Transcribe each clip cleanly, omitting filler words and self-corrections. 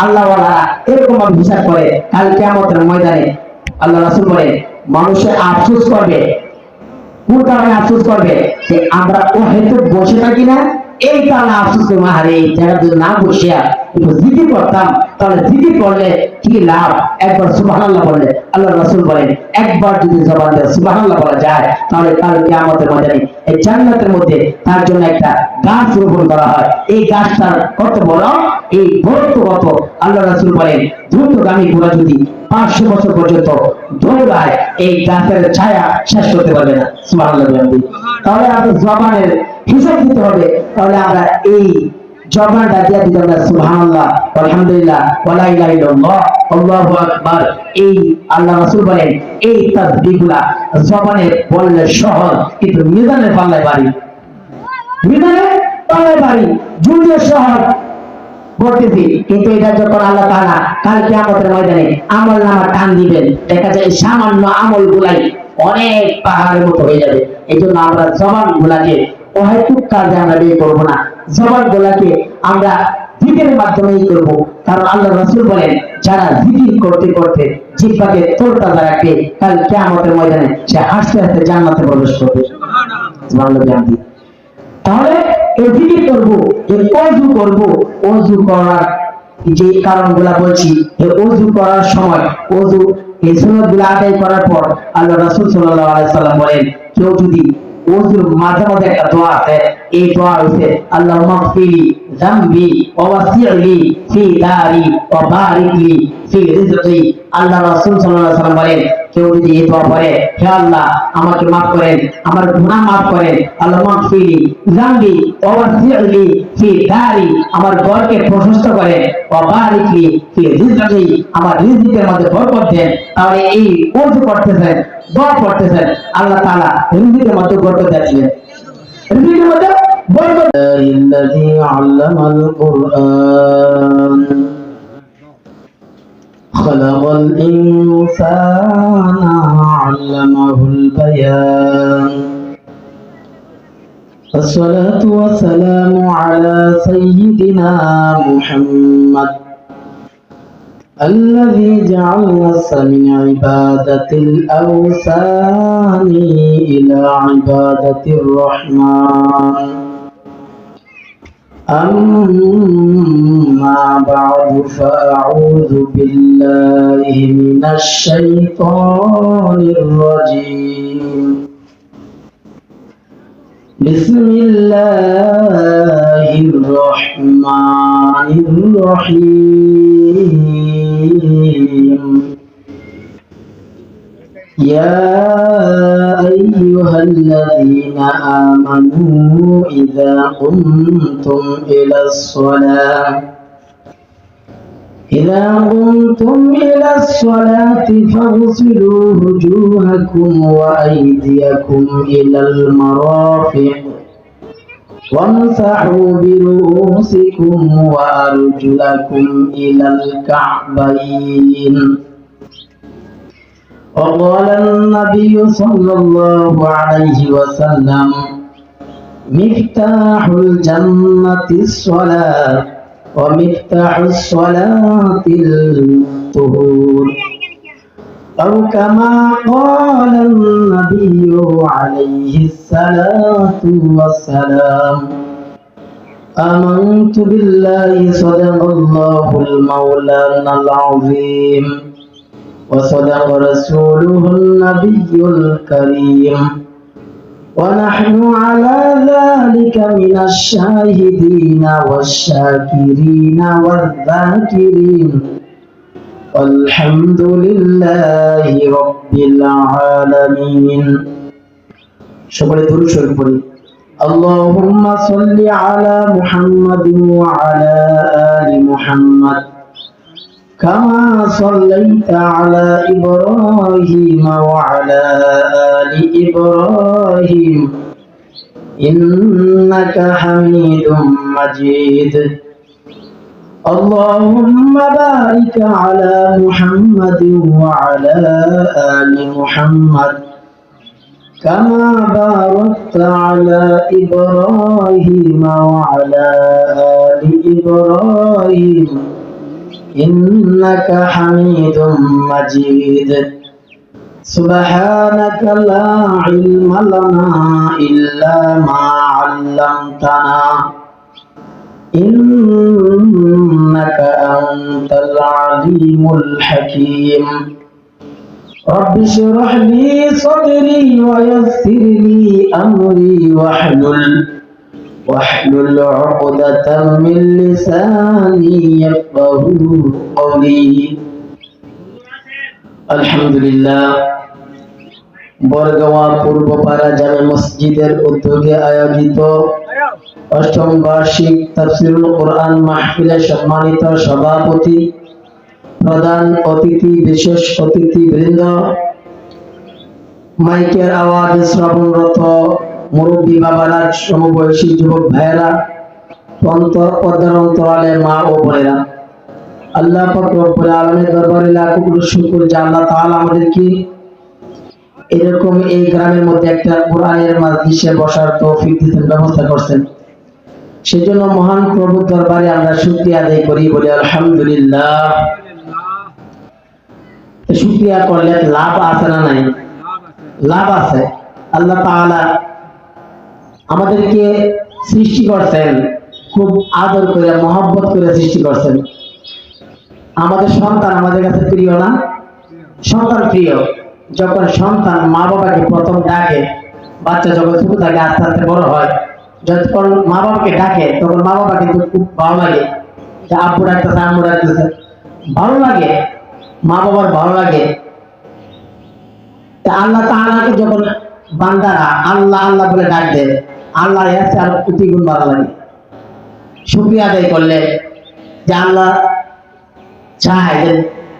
আল্লাহ ওয়ালারা এরকম ভাবে হিসাব করে কাল কিয়ামতের ময়দানে। আল্লাহ রাসূল বলেন মানুষে আফসোস করবে, কোন কারণে আফসোস করবে যে আমরা ও হেতু বসে থাকি না, এই কারণে আফসোস করবো। আরে এই জায়গা যদি না বসিয়া একটু জিকির করতাম, তাহলে জিকির করলে কি লাভ? একবার সুবহানাল্লাহ বললে, আল্লাহ রাসূল বলেন একবার যদি জবান দিয়ে সুবহানাল্লাহ বলা যায়, তাহলে কাল কিয়ামতের ময়দানে এই জান্নাতের মধ্যে তার জন্য একটা গাছ রোপণ করা হয়। এই গাছটার কত বড়, এই বড় কত! আল্লাহ রাসূল বলেন দ্রুতগামী ঘোড়া যদি 500 বছর পর্যন্ত দৌড়ায়, এই গাছের ছায়া শেষ করতে পারবে না। সুবহানাল্লাহ। তাহলে আমাদের জবানের হিসাব দিতে হবে। তাহলে আমরা এই জবানটা দিয়ে দিতে হবে সুবহানাল্লাহ, আলহামদুলিল্লাহ, ওয়ালা ইলাহা ইল্লাল্লাহ, আল্লাহু আকবার। এই আল্লাহ রাসূল বলেন এই তাসবিহগুলা জবানে বললে সহজ, কিন্তু মিজানের পাল্লায় ভারী। মিজানের পাল্লায় ভারী, যদিও সহজ বলতেছি, কিন্তু এটা যখন আল্লাহ তাআলা কাল কিয়ামতের ময়দানে আমলনামা টান দিবেন, দেখা যায় সামান্য আমল গুলাই অনেক পাহাড়ের মতো হয়ে যাবে। এই জন্য আমরা জবান গুলাকে অহেতুক কাজে আমরা ব্যয় করবো না, জবান গুলাকে আমরা জিকিরের মাধ্যমেই করব। কারণ আল্লাহ রাসূল বলেন যারা জিকির করতে করতে জিহ্বাকে তরতাজা রাখবে, কাল কিয়ামতের ময়দানে সে হাসতে হাসতে জান্নাতে প্রবেশ করবে। সুবহানাল্লাহ। তাহলে এই জিকির করবো, এই ওযু করবো, ওযু করার যে কারণগুলা বলছি, এই ওযু করার সময় ওযু এই সুন্নাতগুলো আদায় করার পর আল্লাহ রাসূল সাল্লাল্লাহু আলাইহি সাল্লাম বলেন কেউ যদি ওযুর মাঝে মাঝে একটা দোয়া আছে, এই দোয়া হইছে আল্লাহুম্মা গফিরলি যামবি ওয়া ওয়াসি'লি ফি দারি ওয়া বারিকলি ফি রিজকি। আল্লাহ রাসূল সাল্লাল্লাহু আলাইহি সাল্লাম বলেন কেউ যদি এই দোয়া পড়ে, হে আল্লাহ আমাকে মাফ করেন, আমার গুনাহ মাফ করেন, আল্লাহুম্মা গফিরলি যামবি ওয়া ওয়াসি'লি ফি দারি, আমার ঘরকে প্রশস্ত করেন, ওয়া বারিকলি ফি রিজকি, আমার রিজিকের মধ্যে বরকত দেন। তাহলে এই ওযু করতেছেন, দোয়া করতেছেন, আল্লাহ তাআলা রিজিকের মধ্যে বরকত দিবেন। রিজিকের মধ্যে বরকত। الذي علم القرآن خلق الإنسان علمه البيان الصلاة والسلام على سيدنا محمد الذي جعلنا من عبادة الأوثان إلى عبادة الرحمن. أما بعد فأعوذ بالله من الشيطان الرجيم. بسم الله الرحمن الرحيم. يا أيها الذين آمنوا إذا قمتم إلى الصلاة فاغسلوا وجوهكم وأيديكم إلى المرافق وامسحوا برؤوسكم وأرجلكم إلى الكعبين. وقال النبي صلى الله عليه وسلم مفتاح الجنة الصلاة ومفتاح الصلاة الطهور، أو كما قال النبي عليه الصلاة والسلام. آمنت بالله صدق الله المولانا العظيم وصدق رسوله النبي الكريم، ونحن على ذلك من الشاهدين والشاكرين والذاكرين، والحمد لله رب العالمين. সকলে দুরূদ শরীফ পড়ি। اللهم صل على محمد وعلى آل محمد كما صليت على إبراهيم وعلى آل إبراهيم إنك حميد مجيد. اللهم بارك على محمد وعلى آل محمد كما باركت على إبراهيم وعلى آل إبراهيم إنك حميد مجيد سبحانك لا علم لنا إلا ما علمتنا إنك أنت العليم الحكيم رب اشرح لي صدري ويسر لي أمري واحلل عقدة من لساني يفقهوا قولي আলহামদুলিল্লাহ বরগাঁও পূর্বপাড়া জামে মসজিদের উদ্যোগে আয়োজিত অষ্টম বার্ষিক তাফসীরুল কোরআন মাহফিলের সম্মানিত সভাপতি, প্রধান অতিথি, বিশেষ অতিথিবৃন্দ, মাইকের আওয়াজে শ্রবণরত মুরব্বী বাবারা, সমবয়সী যুবক ভাইয়েরা, পর্দার অন্তরালে মা ও বোনেরা, আল্লাহ পাক রব্বুল আলামিনের দরবারে লাখ কোটি শুকর যে আল্লাহ তাআলা আমাদেরকে এরকম এই গ্রামের মধ্যে একটা কোরআনের মাজলিসে বসার তৌফিক দিয়েছেন, ব্যবস্থা করছেন। সেজন্য মহান প্রভুর দরবারে আমরা শুকরিয়া আদায় করি, বলি আলহামদুলিল্লাহ। শুকরিয়া করলে লাভ আছে না নাই? লাভ আছে। আল্লাহ তাআলা আমাদেরকে সৃষ্টি করছেন, খুব আদর করে মহব্বত করে সৃষ্টি করছেন। আমাদের সন্তান আমাদের কাছে প্রিয় না? সন্তান প্রিয়। যখন সন্তান মা বাবাকে প্রথম ডাকে, বাচ্চা যখন ছোট থাকে আস্তে আস্তে বড় হয়, যখন মা বাবাকে ডাকে তখন মা বাবা কিন্তু খুব ভালো লাগে, যে আব্বু ডাকতেছে, আম্মু ডাকতেছে, ভালো লাগে, মা বাবার ভালো লাগে। আল্লাহ তাআলাকে যখন বান্দারা আল্লাহ আল্লাহ বলে ডাক দেয়, আল্লাহ এসে আর কোটি গুণ ভালো লাগে। শুকরিয়া আদায় করলে যে আল্লাহ চায় যে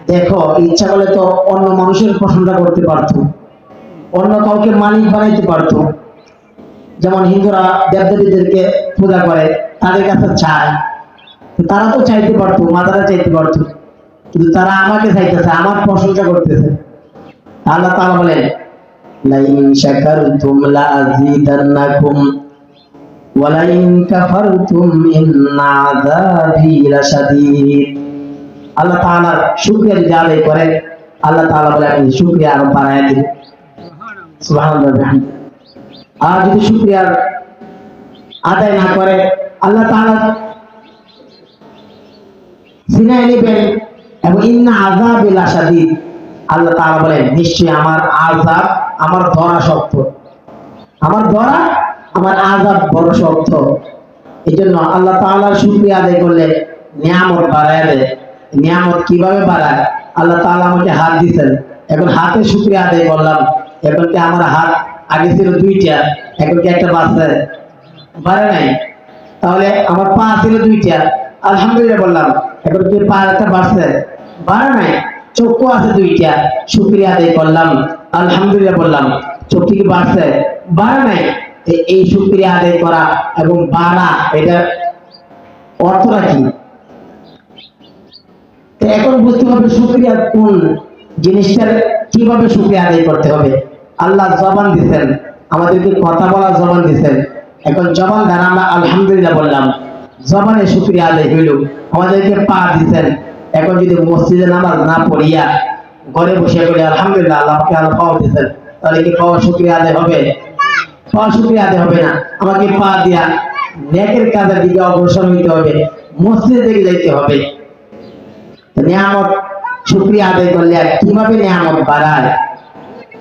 দেখো, ইচ্ছা করলে তো অন্য মানুষের প্রশংসা করতে পারতো, অন্য কাউকে মালিক বানাইতে পারতো। যেমন হিন্দুরা দেবদেবীদেরকে পূজা করে, তাদের কাছে চায়, তারা তো চাইতে পারতো, মাদারা চাইতে পারতো, কিন্তু তারা আমাকে চাইতেছে, আমার প্রশংসা করতেছে। আল্লাহ তাআলা বলেন, লাইন শাকারতুম লাযীদান্নাকুম ওয়া লাইন কাফারতুম ইন্না আযাবি লাশাদীদ। আল্লাহ তাআলার শুকরিয়া যদি আদায় করে, আল্লাহ তাআলা বলে আমি শুকরিয়া আরো বাড়ায় দেব। সুবহানাল্লাহ। আর যদি শুকরিয়া আদায় না করে, আল্লাহ তাআলা সিনায় নেবেন এবং ইন্না আযাবি লাশাদীদ। আল্লাহ তাআলা বলেন নিশ্চয়ই আমার আযাব, আমার ধরা শক্ত, আমার ধরা, আমার আযাব বড় শক্ত। এই জন্য আল্লাহ তাআলার শুকরিয়া আদায় করলে নিয়ামত বাড়ায় দেয়। নিয়ামত কিভাবে বাড়ায়? আল্লাহ তাআলা আমাকে হাত দিয়েছেন, এখন হাতে শুকরিয়া আদায় করলাম। এখন কি আমার হাত আগে ছিল দুইটা, এখন কি একটা বাড়ছে? বাড়ে নাই। তাহলে আমার পা ছিল দুইটা, আলহামদুলিল্লাহ বললাম, এখন কি পা একটা বাড়ছে? বাড়ে নাই। চক্ষু আছে দুইটা, শুকরিয়া আদায় করলাম, আলহামদুলিল্লাহ বললাম, চোখটি কি বাড়ছে? বাড়ে নাই। এই শুকরিয়া আদায় করা এবং বাড়া, এটা অর্থটা কি? এখন বুঝতে হবে শুকরিয়া কোন জিনিসটার, কিভাবে শুকরিয়া আদায় করতে হবে। আল্লাহ জবান দিচ্ছেন, আমাদেরকে কথা বলার জবান দিচ্ছেন। এখন জবান দ্বারা আমরা আলহামদুলিল্লাহ বললাম, জবানে শুকরিয়া আদায় হইল। আমাদেরকে পা দিচ্ছেন, এখন যদি মসজিদে নামাজ না পড়িয়া ঘরে বসে বলি আলহামদুলিল্লাহ, আল্লাহকে আল্লাহ পাওয়া দিচ্ছেন, তাহলে কি পাওয়া শুকরিয়া আদায় হবে? পাওয়া শুকরিয়া আদায় হবে না। আমাকে পা দিয়া নেকের কাজের দিকে অগ্রসর হইতে হবে, মসজিদের দিকে যাইতে হবে। নিয়ামত শুকরিয়া আদায় করলে কিভাবে নিয়ামত বাড়ায়?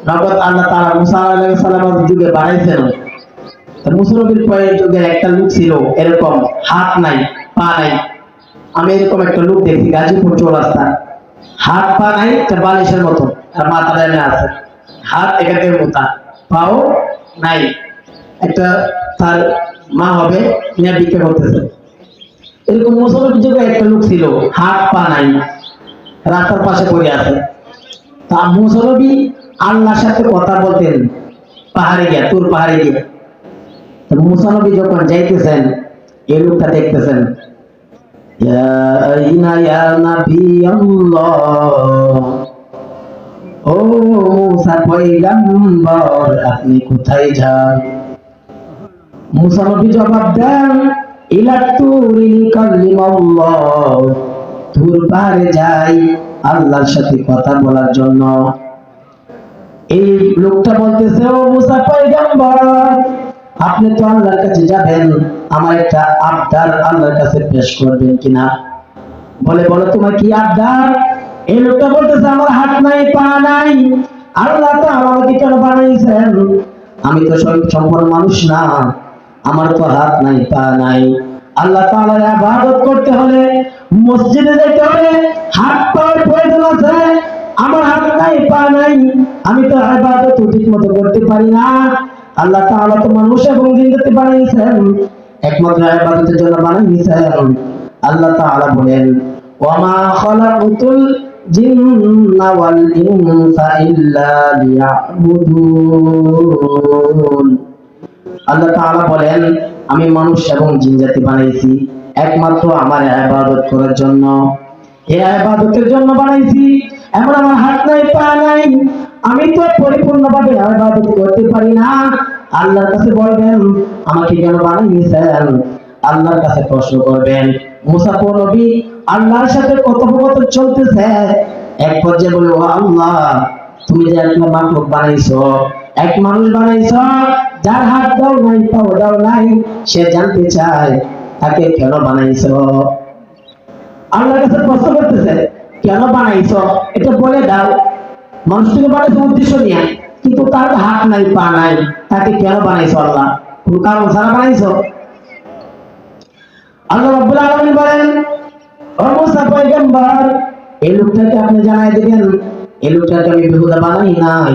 নগদ আল্লাহ তাআলা মুসা আলাইহিস সালামের যুগে বাড়াইছেন। মুসা নবীর পরের যুগে একটা লোক ছিল এরকম, হাত নাই, পা নাই। আমি এরকম একটা লোক দেখি গাজীপুর চৌরাস্তা, হাত পা নাই, বালিশের মতো, আর মাথা ডানে আছে, হাত এখান থেকে মোটা, পাও নাই। একটা তার মা হবে, নিয়ে বিক্রি করতেছে। এরকম মুসলমান যুগে একটা লোক ছিল, হাত পা নাই, রাস্তার পাশে পড়ে আছে। তা মুসলবি আল্লাহর সাথে কথা বলতেন পাহাড়ে গিয়া, তুর পাহাড়ে গিয়া। মুসলবি যখন যাইতেছেন, এই লোকটা দেখতেছেন, ইয়া আইনা ইয়া নবী আল্লাহ, ও মুসা পয়গম্বর, আপনি কোথায় যান? মুসা নবী জবাব দেন, ইলা তুরিল কালিমাল্লাহ, দূর পারে যাই আল্লাহর সাথে কথা বলার জন্য। এই লোকটা বলতেছে, ও মুসা পয়গম্বর, আপনি তো আল্লাহর কাছে যাবেন, আমার একটা আবদার আল্লাহর কাছে পেশ করবেন কিনা? বলে, বলো তোমার কি আবদার? এই লোকটা বলতেছে, আমার হাত নাই পা নাই, আল্লাহ তো আমাকে কেন বানাইছেন? আমি তো সম্পূর্ণ মানুষ না, আমার তো হাত নাই পা নাই। আল্লাহ তাআলার ইবাদত করতে হলে মসজিদে যেতে হবে, হাত পায়ের প্রয়োজন আছে। আমার হাত নাই পা নাই, আমি তো ইবাদত ঠিক মতো করতে পারি না। আল্লাহ তাআলা তো মানুষ এবং জিন্নাত বানাইছেন, একমাত্র ইবাদতের জন্য বানাইছেন। আল্লাহ তাআলা বলেন, ওয়ামা খালাকুতুল জিন্না ওয়াল ইনসা ইল্লা লিয়াবুদুন। আল্লাহ তাআলা বলেন, আমি মানুষ এবং জিন জাতি বানাইছি একমাত্র আমার ইবাদত করার জন্য। এই ইবাদতের জন্য বানাইছি। এমন আমার হাত নাই পা নাই, আমি তো পরিপূর্ণভাবে ইবাদত করতে পারি না। আল্লাহর কাছে বলবেন, আমাকে কেন বানাইছেন? আল্লাহর কাছে প্রশ্ন করবেন। মুসা নবী আল্লাহর সাথে কথোপকথন চলতেছে। এক পর্যায়ে বলে, ও আল্লাহ, তুমি যে একটা মাখলুক বানাইছো, এক মানুষ বানাইছো, যার হাত দাও নাই পাও দাও নাই, সে জানতে চায় তাকে কেন বানাইছো? আল্লাহর কাছে প্রশ্ন করতেছে, কেন বানাইছো এটা বলে দাও। মানুষটিকে বানাইছো উদ্দেশ্য নিয়ে, কিন্তু তার হাত নাই পা নাই, তাকে কেন বানাইছো আল্লাহ? কোন কারণ ছাড়া বানাইছো? আল্লাহ রাব্বুল আলামিন বলেন, ও মুসা পয়গম্বর, এই লোকটাকে আপনি জানাই দিবেন, এই লোকটাকে আমি বেহুদা বানাই নাই।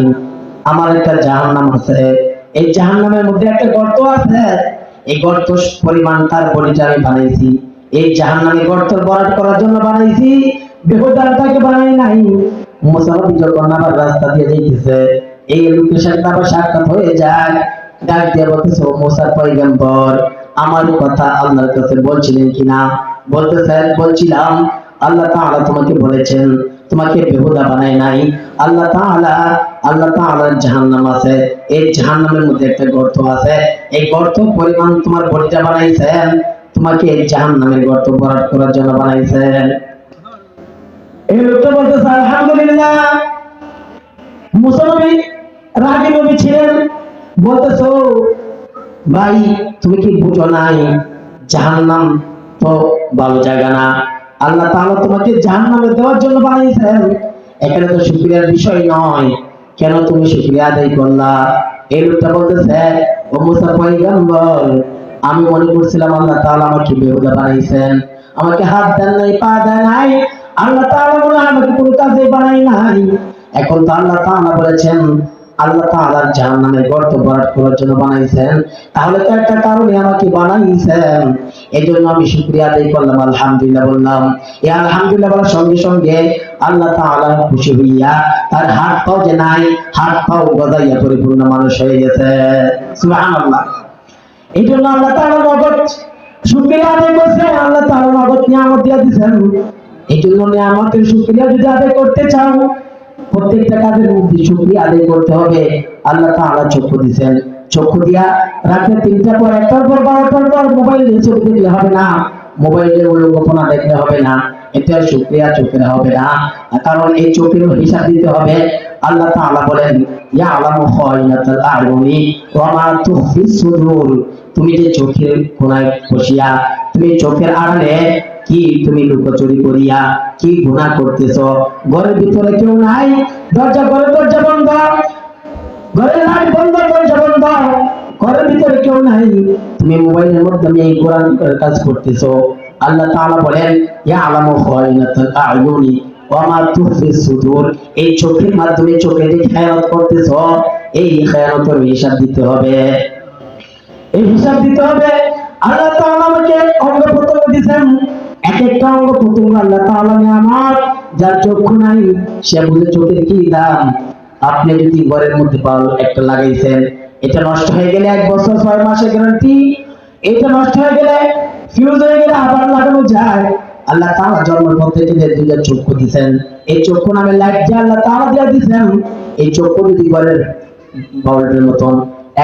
আমার একটা জাহান্নাম আছে, এই জাহান্নামের মধ্যে একটা গর্ত আছে, এই গর্ত পরিমাণ তার বডিটা আমি বানাইছি। এই জাহান্নামে গর্ত ভরাট করার জন্য বানাইছি, বেহুদাটাকে বানাই নাই। মুসা নবী যখন আবার রাস্তা দিয়ে যাইতেছে, এই লোকের সাথে আবার সাক্ষাৎ হয়ে যায়। ডাক দিয়ে বলতেছে, ও মুসা পয়গম্বর, আমার কথা আল্লাহর কাছে বলছিলেন কিনা? বলতেছেন, বলছিলাম। আল্লাহ তাআলা তোমাকে বলেছেন, তোমাকে বেহুদা বানাই নাই। আল্লাহ তাআলার জাহান্নাম আছে, এই জাহান্নামের মধ্যে একটা গর্ত আছে, এই গর্ত পরিমাণ তোমার বডিটা বানাইছেন, তোমাকে এই জাহান্নামের গর্ত ভরাট করার জন্য বানাইছেন। এই লোকটা বলতেছে, আলহামদুলিল্লাহ। মুসা নবী রাগী নবী ছিলেন, বলতেছো, ভাই তুমি কি বুঝো নাই, জাহান্নাম তো ভালো জায়গা না, আল্লাহ তাআলা তোমাকে জাহান্নামে দেওয়ার জন্য বানাইছেন, এখানে তো শুকরিয়ার বিষয় নয়, কেন তুমি শুকরিয়া আদায় করলা? এই লোকটা বলতেছে, ও মুসা পয়গম্বর, আমি মনে করছিলাম আল্লাহ তাআলা আমাকে বেহুদা বানাইছেন, আমাকে হাত দেন নাই পা দেন নাই, আল্লাহ তাআলা মনে হয় আমাকে কোনো কাজে বানাই নাই। এখন তো আল্লাহ তাআলা বলেছেন আল্লাহ তাআলার জাহান্নামের গর্ত ভরাট করার জন্য বানাইছেন, তাহলে তো একটা কারণে আমাকে বানাইছেন। এই জন্য আমি শুকরিয়া আদায় করলাম, আলহামদুলিল্লাহ বললাম। এই আলহামদুলিল্লাহ বলার সঙ্গে সঙ্গে আল্লাহ তাআলা খুশি হইয়া তার হাত পাও যে নাই, হাত পাও গজাইয়া পরিপূর্ণ মানুষ হয়ে গেছে। সুবহানাল্লাহ। এই জন্য আল্লাহ তাআলা নগদ শুকরিয়া আদায় করছে, আল্লাহ তাআলা নগদ নিয়ামত দিয়ে দিয়েছেন। এই জন্য নিয়ামতের শুকরিয়া যদি আদায় করতে চাও, প্রত্যেকটা কাজের মধ্যে শুকরিয়া আদায় করতে হবে। আল্লাহ তাআলা চক্ষু দিয়েছেন, চক্ষু দিয়া রাতে 3টার পর 1টার পর 12টার পর মোবাইল দিয়ে চোখ দেখলে হবে না, মোবাইলের উল্লঙ্ঘনা দেখলে হবে না, এটা শুকরিয়া চোখের হবে না, কারণ এই চোখেরও হিসাব দিতে হবে। আল্লাহ তাআলা বলেন, ইয়ালামু খায়িনাতাল আ'য়ুনি ওয়া মা তুখফিস সুদূর। তুমি যে চোখের কোণায় বসিয়া তুমি চোখের আড়ালে কি তুমি লুকোচুরি করিয়া কি গুনাহ করতেছো? ঘরের ভিতরে কেউ নাই, ঘরের দরজা বন্ধ, ঘরের লাইট বন্ধ, দরজা বন্ধ, ঘরের ভিতরে কেউ নাই, তুমি মোবাইলের মাধ্যমে এই কোরআনের কাজ করতেছো। আল্লাহ তাআলা বলেন, ইয়ালামু খায়িনাতাল আ'য়ুনি ওয়া মা তুখফিস সুদূর। এই চোখের মাধ্যমে চোখে যে খেয়ানত করতেছো, এই খেয়ানতের হিসাব দিতে হবে, এই হিসাব দিতে হবে। আল্লাহ তাআলা আমাকে অঙ্গ প্রত্যঙ্গ দিয়েছেন, এক একটা অঙ্গ প্রত্যঙ্গ আল্লাহ তাআলা নিয়ামত। যার চক্ষু নাই সে বুঝে চোখের কি দাম। আপনি যদি ঘরের মধ্যে বাল্ব একটা লাগাইছেন, এটা নষ্ট হয়ে গেলে 1 বছর 6 মাসের গ্যারান্টি, এটা নষ্ট হয়ে গেলে ফিউজ হয়ে গেলে আবার লাগানো যায়। আল্লাহ তাআলা জন্মের পর থেকে যে দুইটা চক্ষু দিয়েছেন, এই চক্ষু নামে লাইট যে আল্লাহ তাআলা দিয়ে দিয়েছেন, এই চক্ষু যদি ঘরের বাল্বের মতন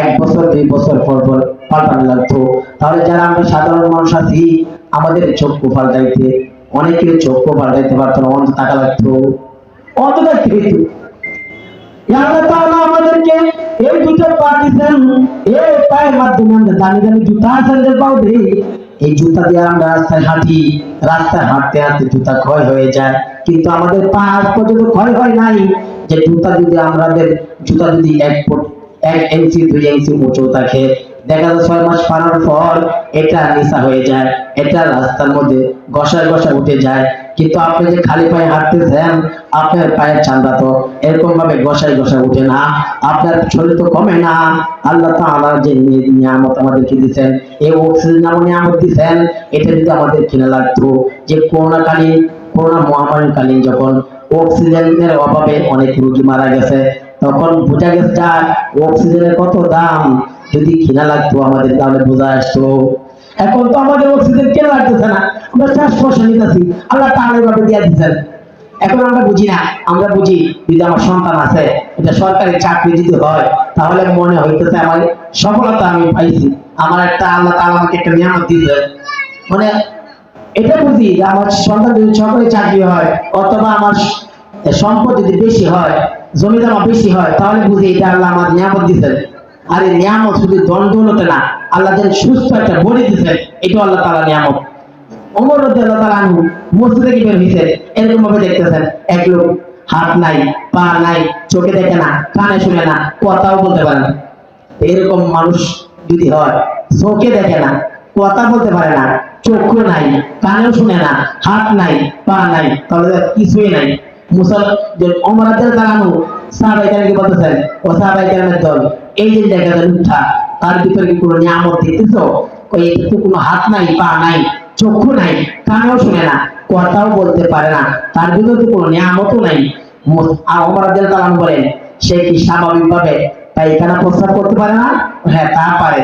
1 বছর 2 বছর পর পর পাল্টানো লাগতো, তাহলে যারা আমরা সাধারণ মানুষ আছি, আমাদের চক্ষু পাল্টাইতে অনেকের চোখও পাল্টাইতে পারতো না, অন্ধ টাকা লাগতো, অন্ধ থাকতে হইতো। আল্লাহ তাআলা আমাদেরকে এই দুটো পা দিয়েছেন, এই পায়ের মাধ্যমে আমরা দামি দামি জুতা স্যান্ডেল পাও দেই। এই জুতা দিয়ে আমরা রাস্তায় হাঁটি, রাস্তায় হাঁটতে হাঁটতে জুতা ক্ষয় হয়ে যায়, কিন্তু আমাদের পা আজ পর্যন্ত ক্ষয় হয় নাই। যে জুতা যদি 1 ইঞ্চি 2 ইঞ্চি উঁচু থাকে, দেখা যায় 6 মাস পারার পর এটা নিচা হয়ে যায়, এটা রাস্তার মধ্যে ঘষায় ঘষায় উঠে যায়। কিন্তু আপনি যে খালি পায়ে হাঁটতেছেন, আপনার পায়ের চামড়া তো এরকম ভাবে ঘষায় ঘষায় উঠে না, আপনার শরীর তো কমে না। আল্লাহ তাআলা যে নিয়ামত আমাদেরকে দিচ্ছেন, এই অক্সিজেন নামক নিয়ামত দিচ্ছেন, এটা যদি আমাদের কিনা লাগতো, যে করোনা মহামারীকালীন যখন অক্সিজেনের অভাবে অনেক রোগী মারা গেছে, তখন বোঝা গেছে অক্সিজেনের কত দাম। যদি কিনা লাগতো আমাদের, তাহলে বোঝা আসতো। এখন তো আমাদের অক্সিজেন কেনা লাগতেছে না, আমরা শ্বাস প্রশ্বাস নিতেছি, আল্লাহ তাআলা এভাবে দিয়ে দিচ্ছেন। এখন আমরা বুঝি না, আমরা বুঝি যদি আমার সন্তান আছে, এটা সরকারি চাকরি যদি হয়, তাহলে মনে হইতেছে আমার সফলতা আমি পাইছি, আমার একটা আল্লাহ তাআলা আমাকে একটা নিয়ামত দিয়েছে। মানে এটা বুঝি যে আমার সন্তান যদি সরকারি চাকরি হয়, অথবা আমার সম্পদ যদি বেশি হয়, জমি জমা বেশি হয়, তাহলে বুঝি এটা আল্লাহ আমার নিয়ামত দিয়েছেন। আর এই নিয়ামত শুধু দণ্ডতে না, আল্লাহ যেন সুস্থ একটা বডি দিয়েছেন, এটাও আল্লাহ তাআলা নিয়ামত। ওমর রাদিয়াল্লাহু তাআলা আনহু মসজিদে কি বের হইছে, এরকম ভাবে দেখতেছেন, এক লোক হাত নাই, পা নাই, চোখে দেখে না, কানে শুনে না, কথাও বলতে পারে না। এরকম মানুষ যদি হয়, চোখে দেখে না, কথা বলতে পারে না, চক্ষু নাই, কানেও শুনে না, হাত নাই, পা নাই, তাহলে কিছুই নাই। ওমর রাদিয়াল্লাহু তাআলা আনহু সাহাবায়ে কেরামকে বলতেছেন, ও সাহাবায়ে কেরামের দল, এই যে দেখা যায় উঠা, তার ভিতরে কি কোনো নিয়ামত দেখতেছো? কই এটা তো কোনো হাত নাই, পা নাই, চক্ষু নাই, কানেও শুনে না, কথাও বলতে পারে না, তার ভিতরে তো কোনো নিয়ামতও নাই। ওমর রাদিয়াল্লাহু তাআলা বলেন, সে কি স্বাভাবিকভাবে পায়খানা প্রস্রাব করতে পারে না? হ্যাঁ, তা পারে।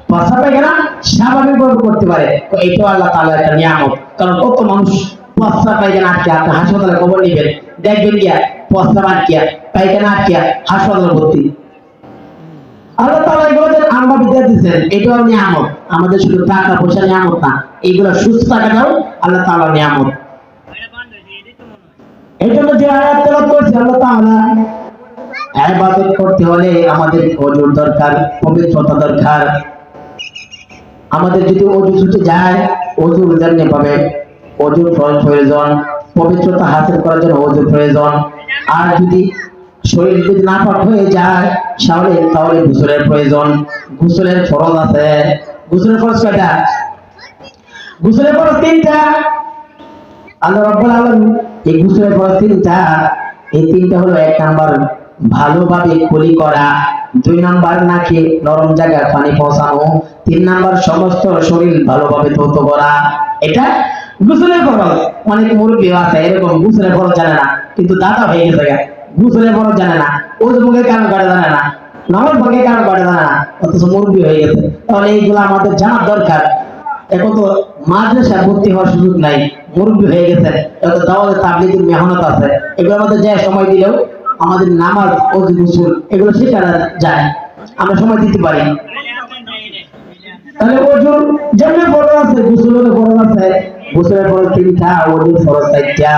প্রস্রাব পায়খানা স্বাভাবিকভাবে করতে পারে, তো এটাও আল্লাহ তাআলার একটা নিয়ামত। কারণ কত মানুষ প্রস্রাব পায়খানা আটকে, আপনি হাসপাতালে খবর নিবেন, দেখবেন গিয়া প্রস্রাব আটকে, পায়খানা আটকে, হাসপাতালে ভর্তি। আল্লাহ তাআলা এগুলো যে আমরা বিদ্যা দিচ্ছেন, এটাও নিয়ামত। আমাদের শুধু টাকা পয়সা নিয়ামত না, এগুলো সুস্থ থাকাটাও আল্লাহ তাআলার নিয়ামত। এই জন্য যে আয়াত তেলাওয়াত করছি, আল্লাহ তাআলা ইবাদত করতে হলে আমাদের ওযুর দরকার, পবিত্রতা দরকার। আমাদের যদি ওযু ছুটে যায়, ওযু জানতে পাবে, ওযুর প্রয়োজন, পবিত্রতা হাসিল করার জন্য ওযুর প্রয়োজন। আর যদি শরীর যদি নাপাক হয়ে যায়, তাহলে গোসলের প্রয়োজন। গোসলের ফরজ আছে। গোসলের ফরজ কয়টা? গোসলের ফরজ 3টা। আল্লাহ রাব্বুল আলামিন এই গোসলের ফরজ 3টা। এই 3টা হলো, 1 নাম্বার ভালোভাবে কুলি করা, 2 নাম্বার নাকে নরম জায়গায় পানি পৌঁছানো, 3 নাম্বার সমস্ত শরীর ভালোভাবে ধৌত করা। এটা গোসলের ফরজ। অনেক মুরব্বি আছে এরকম গোসলের ফরজ জানে না, কিন্তু দাদা হয়ে গেছে, গোসলের ফরজ জানে না, ওযু মুখের কারণ কাটে জানে না, নামাজ ভাগের কারণ কাটে জানে না, অথচ মুরব্বি হয়ে গেছে। তাহলে এইগুলো আমাদের জানার দরকার। এখন তো মাদ্রাসা ভর্তি হওয়ার সুযোগ নাই, মুরব্বি হয়ে গেছে, এত দাওয়াতে তাবলীগের মেহনত আছে, এগুলো আমাদের যায় সময় দিলেও আমাদের নামাজ, ওযু, গোসল এগুলো শেখানো যায়, আমরা সময় দিতে পারি। তাহলে ওযুর যেমন ফরজ আছে, গোসলের ফরজ আছে। গোসলের ফরজ 3টা, ওযুর ফরজ 4টা।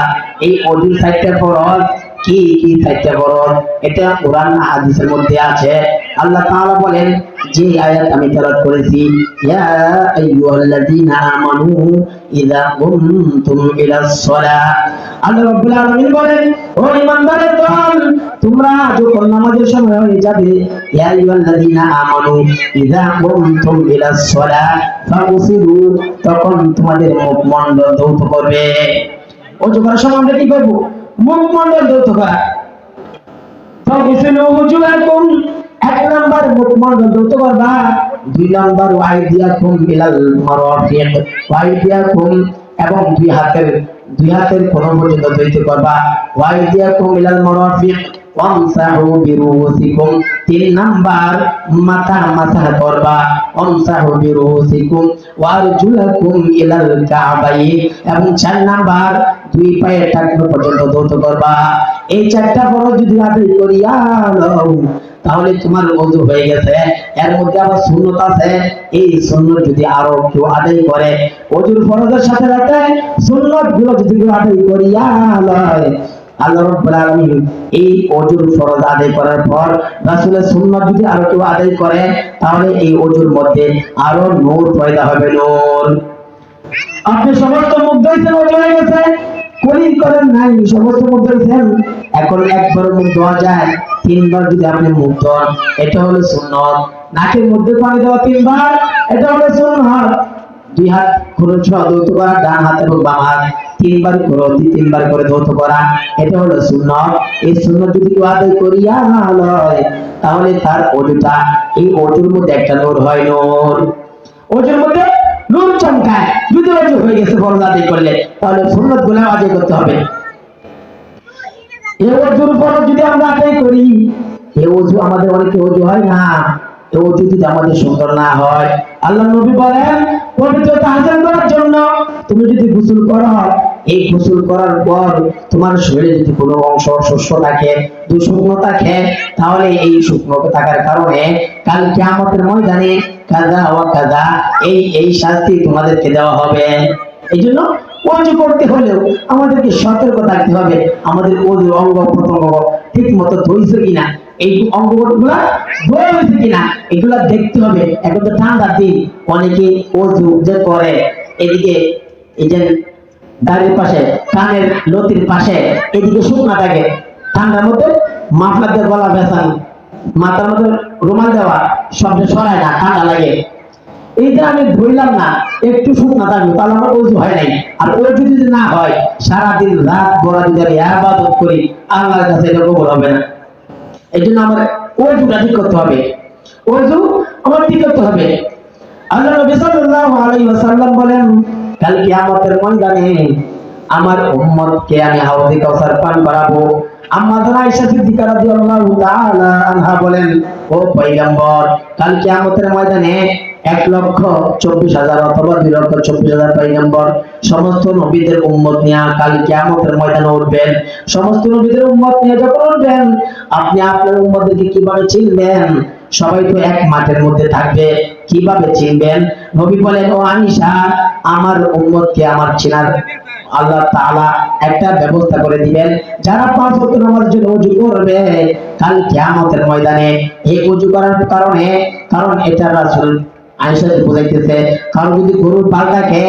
এই ওযুর 4টা ফরজ কি কি 4টা ফরজ? এটা কোরআন হাদিসের মধ্যে আছে। আল্লাহ তাআলা বলেন, যে আয়াত আমি তেলাওয়াত করেছি, ইয়া আইয়ুহাল্লাযীনা আমানু ইযা কুমতুম ইলাস সালাহ। আল্লাহ রাব্বুল আলামিন বলেন, ও ঈমানদারের দল, তোমরা যখন নামাজের সময় হয়ে যাবে, ইয়া আইয়ুহাল্লাযীনা আমানু ইযা কুমতুম ইলাস সালাহ ফাগসিলু, তখন তোমাদের মুখমণ্ডল ধৌত করবে। ওযু করার সময় আমরা কি করব? মুখমণ্ডল ধৌত করা। ফাগসিলু ওযুয়াকুম, 1 নাম্বার মুখমণ্ডল ধৌত করবা। 2 নাম্বার ওয়াইদিয়াকুম ইলাল মারাফিক, ওয়াইদিয়াকুম এবং দুই হাতের কোণ পর্যন্ত ধৌত করবা। ওয়াইদিয়াকুম ইলাল মারাফিক ওয়ামসাহু বিরুসিকুম, 3 নাম্বার মাথা মাসাহ করবা। ওয়ামসাহু বিরুসিকুম ওয়ারজুলাকুম ইলাল কাবাইন, এবং 4 নাম্বার 2 পায়ের টাকনু পর্যন্ত ধৌত করবা। এই 4টা ফরজ যদি আদায় করিয়া লও, তাহলে তোমার ওযু হয়ে গেছে। এর মধ্যে আবার সুন্নত আছে, এই সুন্নত যদি আরো কেউ আদায় করে, ওযুর ফরজের সাথে সাথে সুন্নত গুলো যদি কেউ আদায় করিয়া লয়, আল্লাহ রাব্বুল আলামিন এই ওযুর ফরজ আদায় করার পর রাসূলের সুন্নাত যদি আরো কেউ আদায় করে, তাহলে এই ওযুর মধ্যে আরো নূর পয়দা হবে, নূর। আপনি সমস্ত মুখ ধুইছেন, ওযু হয়ে গেছে, কলিং করেন নাই, সমস্ত মুখ ধুইছেন, এখন একবার মুখ ধোয়া যায়, তিনবার যদি আপনি মুখ ধোন, এটা হলো সুন্নাত। নাকের মধ্যে পানি দেওয়া তিনবার, এটা হলো সুন্নাত। দুই হাত খরচ ধৌত করা, ডান হাত এবং বাম হাত তিনবার করে, তিনবার করে ধৌত করা, এটা হলো সুন্নাত। এই সুন্নাত যদি কেউ আদায় করিয়া না লয়, তাহলে তার ওযুটা, এই ওযুর মধ্যে একটা নূর হয়, নূর। ওযুর মধ্যে নূর চমকায়। যদি ওযু হয়ে গেছে ফরজ আদায় করলে, তাহলে সুন্নাত গুলো আদায় করতে হবে। এই ওযুর ফরজ যদি আমরা আদায় করি, এই ওযু আমাদের অনেকে ওযু হয় না, এই ওযু যদি আমাদের সুন্দর না হয়, আল্লাহ নবী বলেন পবিত্রতা হাসিল করার জন্য তুমি যদি গোসল করো, এই গোসল করার পর তোমার শরীরে যদি কোনো অংশ অসুস্থ থাকে, দুঃশুকনো থাকে, তাহলে এই শুকনো থাকার কারণে কাল কিয়ামতের ময়দানে কাযা ওয়া কাযা, এই শাস্তি তোমাদেরকে দেওয়া হবে। এই জন্য ওযু করতে হলেও আমাদেরকে সতর্ক থাকতে হবে, আমাদের ওযু অঙ্গ প্রত্যঙ্গ ঠিক মতো ধুইছে কিনা, এই অঙ্গগুলা ধোয়া হয়েছে কিনা, এগুলা দেখতে হবে। এখন তো ঠান্ডার দিন, অনেকে ওযু যে করে, এদিকে এই যে দাড়ির পাশে, কানের লতির পাশে এদিকে শুকনা থাকে, ঠান্ডার মধ্যে মাফলার দিয়ে গলা ভেসান, মাথার মধ্যে রুমাল দেওয়া, শব্দ সরায় না, ঠান্ডা লাগে। এই যে আমি ধরলাম না, একটু শুকনা থাকলো, তাহলে আমার ওযু হয় নাই। আর ওযু যদি না হয়, সারাদিন রাত ভরা যদি আমি ইবাদত করি, আল্লাহর কাছে এটা কবুল হবে না। এই জন্য আমার ওযুটা ঠিক করতে হবে, ওযু আমার ঠিক করতে হবে। আল্লাহ নবী সাল্লাল্লাহু আলাইহি ওয়াসাল্লাম বলেন, কাল কিয়ামতের ময়দানে আমার উম্মতকে আমি হাউজে কাউসার পান করাবো। আম্মা জানা আয়েশা সিদ্দিকা রাদিয়াল্লাহু তাআলা আনহা বলেন, ও পয়গম্বর, কাল কিয়ামতের ময়দানে 1,24,000 অথবা 2,24,000 পয়গম্বর সমস্ত নবীদের উম্মত নিয়ে কাল কিয়ামতের ময়দানে উঠবেন। সমস্ত নবীদের উম্মত নিয়ে যখন উঠবেন, আপনি আপনার উম্মতদেরকে কিভাবে চিনবেন? সবাই তো এক মাঠের মধ্যে থাকবে, কিভাবে চিনবেন? নবী বলেন, ও আয়েশা, আমার উম্মতকে আমার চেনার আল্লাহ তাআলা একটা ব্যবস্থা করে দিবেন। যারা 5 ওয়াক্ত নামাজের জন্য ওযু করবে কাল কিয়ামতের ময়দানে, এই ওযু করার কারণে, কারণ এটা রাসূল আয়েশা বুঝাইতেছে, কারণ যদি গরুর পাল থাকে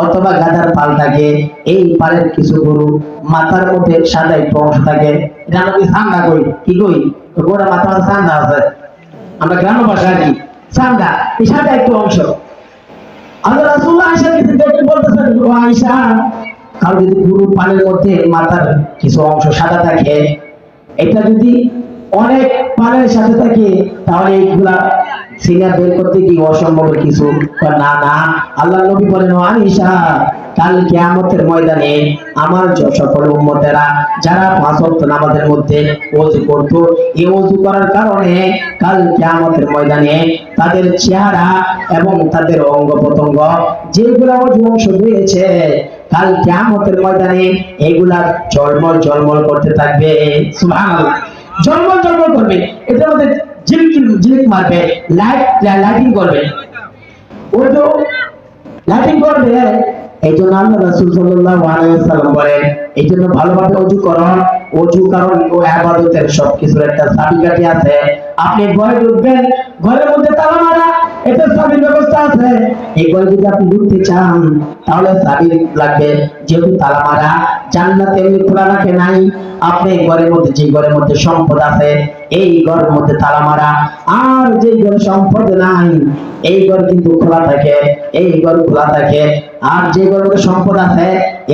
অথবা গাধার পাল থাকে, এই পালের কিছু গরু মাথার মধ্যে সাদা একটু অংশ থাকে, এটা আমি সান্দা কই, কি কই, গোড়া মাথা সান্দা আছে, আমরা গ্রাম ভাষায় কি সান্দা, এই সাদা একটু অংশ। আল্লাহ রাসূলুল্লাহ আয়েশাকে দেখে বলতেছেন, ও আয়েশা, কারণ যদি গরুর পালের মধ্যে মাথার কিছু অংশ সাদা থাকে, এটা যদি অনেক পালের সাথে থাকে, তাহলে এইগুলা সিনা বের করতে কি অসম্ভব কিছু? না না, আল্লাহ নবী বলেন, ও আয়েশা, কাল কিয়ামতের ময়দানে আমার সকল উম্মতেরা যারা 5 ওয়াক্ত নামাজের মধ্যে ওযু করত, এই ওযু করার কারণে কাল কিয়ামতের ময়দানে তাদের চেহারা এবং তাদের অঙ্গ প্রত্যঙ্গ যেগুলা ওযু অংশ রয়েছে, কাল কিয়ামতের ময়দানে এগুলা ঝলমল ঝলমল করতে থাকবে। সুবহানাল্লাহ, ঝলমল ঝলমল করবে, এটার মধ্যে ঝিলিক মারবে, লাইটিং করবে, ওযু লাইটিং করবে। এই জন্য আল্লাহ রাসূল সাল্লাল্লাহু আলাইহি ওয়াসাল্লাম বলেন, এই জন্য ভালোভাবে ওযু করো। ওযু কারণ ও ইবাদতের সবকিছুর একটা চাবিকাঠি আছে। আপনি ঘরে ঢুকবেন, ঘরের মধ্যে তালা মারা, এটা চাবির ব্যবস্থা আছে। এই ঘরে যদি আপনি ঢুকতে চান, তাহলে চাবি লাগবে, যেহেতু তালা মারা। জান্নাতে এমনি খোলা রাখে নাই, আপনি ঘরের মধ্যে, যে ঘরের মধ্যে সম্পদ আছে, এই ঘরের মধ্যে তালা মারা। আর যে ঘরে সম্পদ নাই, এই ঘর কিন্তু খোলা থাকে, এই ঘর খোলা থাকে। আর যে ঘরের মধ্যে সম্পদ আছে,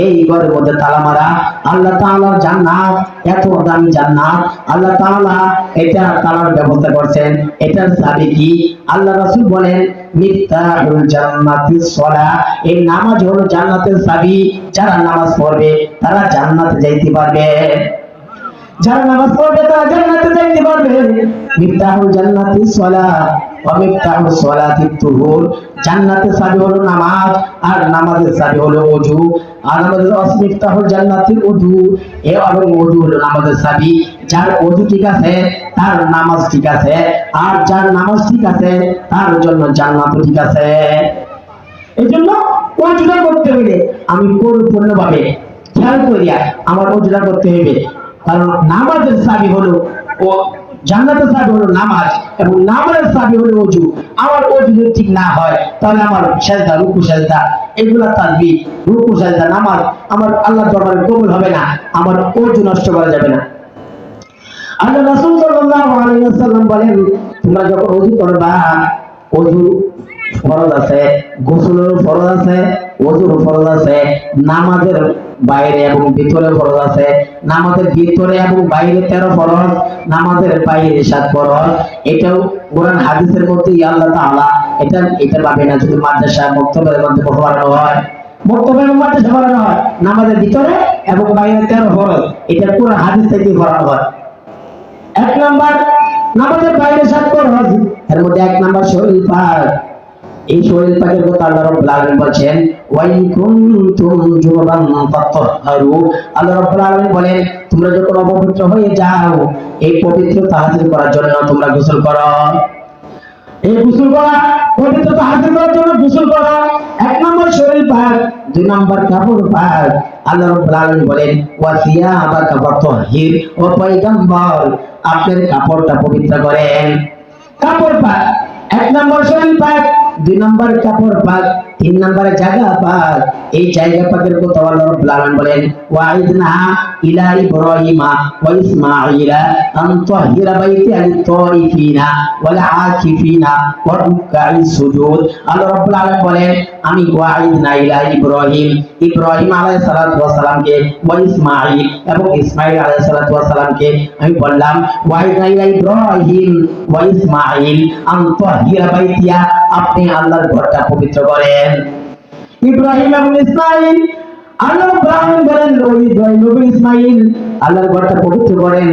এই ঘরের মধ্যে তালা মারা। আল্লাহ তাআলার জান্নাত, এত দামি জান্নাত, আল্লাহ তাআলা এটা তালার ব্যবস্থা করছেন। এটার চাবি কি? আল্লাহ রাসূল বলেন, মিফতাহুল জান্নাতিস সালাহ, এই নামাজ হলো জান্নাতের চাবি। যারা নামাজ পড়বে তারা জান্নাতে যাইতে পারবে। যারা নামাজ পড়বে তারা জান্নাতে যাইতে পারবে। মিফতাহুল জান্নাতি সালাত ওয়া মিফতাহুস সালাতি তুহুর, জান্নাতের চাবি হলো নামাজ আর নামাজের চাবি হলো ওযু। আর আমাদের মিফতাহুল জান্নাতিল ওযু, এবং ওযু হলো নামাজের চাবি। যার ওযু ঠিক আছে তার নামাজ ঠিক আছে, আর যার নামাজ ঠিক আছে তার জন্য জান্নাতও ঠিক আছে। এই জন্য ওযুটা করতে হলে আমি পরিপূর্ণভাবে খেয়াল করিয়া আমার ওযুটা করতে হবে, কারণ নামাজের চাবি হলো ও জান্নাতের চাবি হলো নামাজ, এবং নামাজের চাবি হলো ওযু। আমার ওযু যদি ঠিক না হয় তাহলে আমার সেজদা, রুকু সেজদা, এগুলা তাসবিহ, রুকু সেজদা, নামাজ আমার আল্লাহর দরবারে কবুল হবে না, আমার ওযু নষ্ট করা যাবে না। আল্লাহ রাসূল সাল্লাল্লাহু আলাইহি ওয়াসাল্লাম বলেন, তোমরা যখন ওযু করবা, ওযু ফরজ আছে, গোসলের ফরজ আছে, ওযুর ফরজ আছে, নামাজের বাইরে এবং ভিতরে ফরজ আছে। নামাজের ভিতরে এবং বাইরে 13 ফরজ, নামাজের বাইরে 7 ফরজ। এটাও কোরআন হাদিসের মধ্যে আল্লাহ তাআলা এটা পাবে না, শুধু মাদ্রাসা মক্তবের মধ্যে পড়ানো হয়, মক্তবের মাদ্রাসা পড়ানো হয়। নামাজের ভিতরে এবং বাইরে 13 ফরজ, এটা কোরআন হাদিস থেকে পড়ানো হয়। এক নাম্বার নামাজের বাইরে 7 ফরজ, এর মধ্যে এক নাম্বার শরীর পাক। এই শরীর পাকের কথা আল্লাহ রাব্বুল আলামিন বলেন, ওয়া ইন কুনতুম জুনুবান ফাতাহহারু। আল্লাহ রাব্বুল আলামিন বলেন, তোমরা যখন অপবিত্র হয়ে যাও, এই পবিত্রতা হাসিল করার জন্য তোমরা গোসল করো। এই গোসল করা, পবিত্রতা হাসিল করার জন্য গোসল করা। এক নম্বর শরীর পাক, দুই নম্বর কাপড় পাক। আল্লাহ রাব্বুল আলামিন বলেন, ওয়া সিয়াবাকা ফাতাহহির, ও পয়গম্বর আপনার কাপড়টা পবিত্র করেন। কাপড় পাক, এক নম্বর শরীর পাক, দুই নম্বর কাপড় পাক, তিন নম্বরে জায়গা পাক। এই জায়গা পাকের কথা আল্লাহ রাব্বুল আলামিন বলেন, ওয়াইদনা ইলা ইব্রাহিমা ওয়া ইসমাঈলা আন তাহিরা বাইতি লিত-তাইফিনা ওয়াল আকিফিনা ওয়া রুকআইস সুজুদ। আল্লাহ রাব্বুল আলামিন বলেন, আমি ওয়াইদনা ইলা ইব্রাহিম, ইব্রাহিম আলাইহিস সালাতু ওয়াস সালামকে, ওয়া ইসমাঈল এবং ইসমাঈল আলাইহিস সালাতু ওয়াস সালামকে আমি বললাম, ওয়াইদনা ইলা ইব্রাহিম ওয়া ইসমাঈল আন তাহিরা বাইতিয়া, আপনি আল্লাহর ঘরটা পবিত্র করেন। ইব্রাহিম এবং ইসমাঈল, আল্লাহ ইব্রাহিম বলেন, ওই ইব্রাহিম এবং ইসমাঈল আল্লাহর ঘরটা পবিত্র করেন।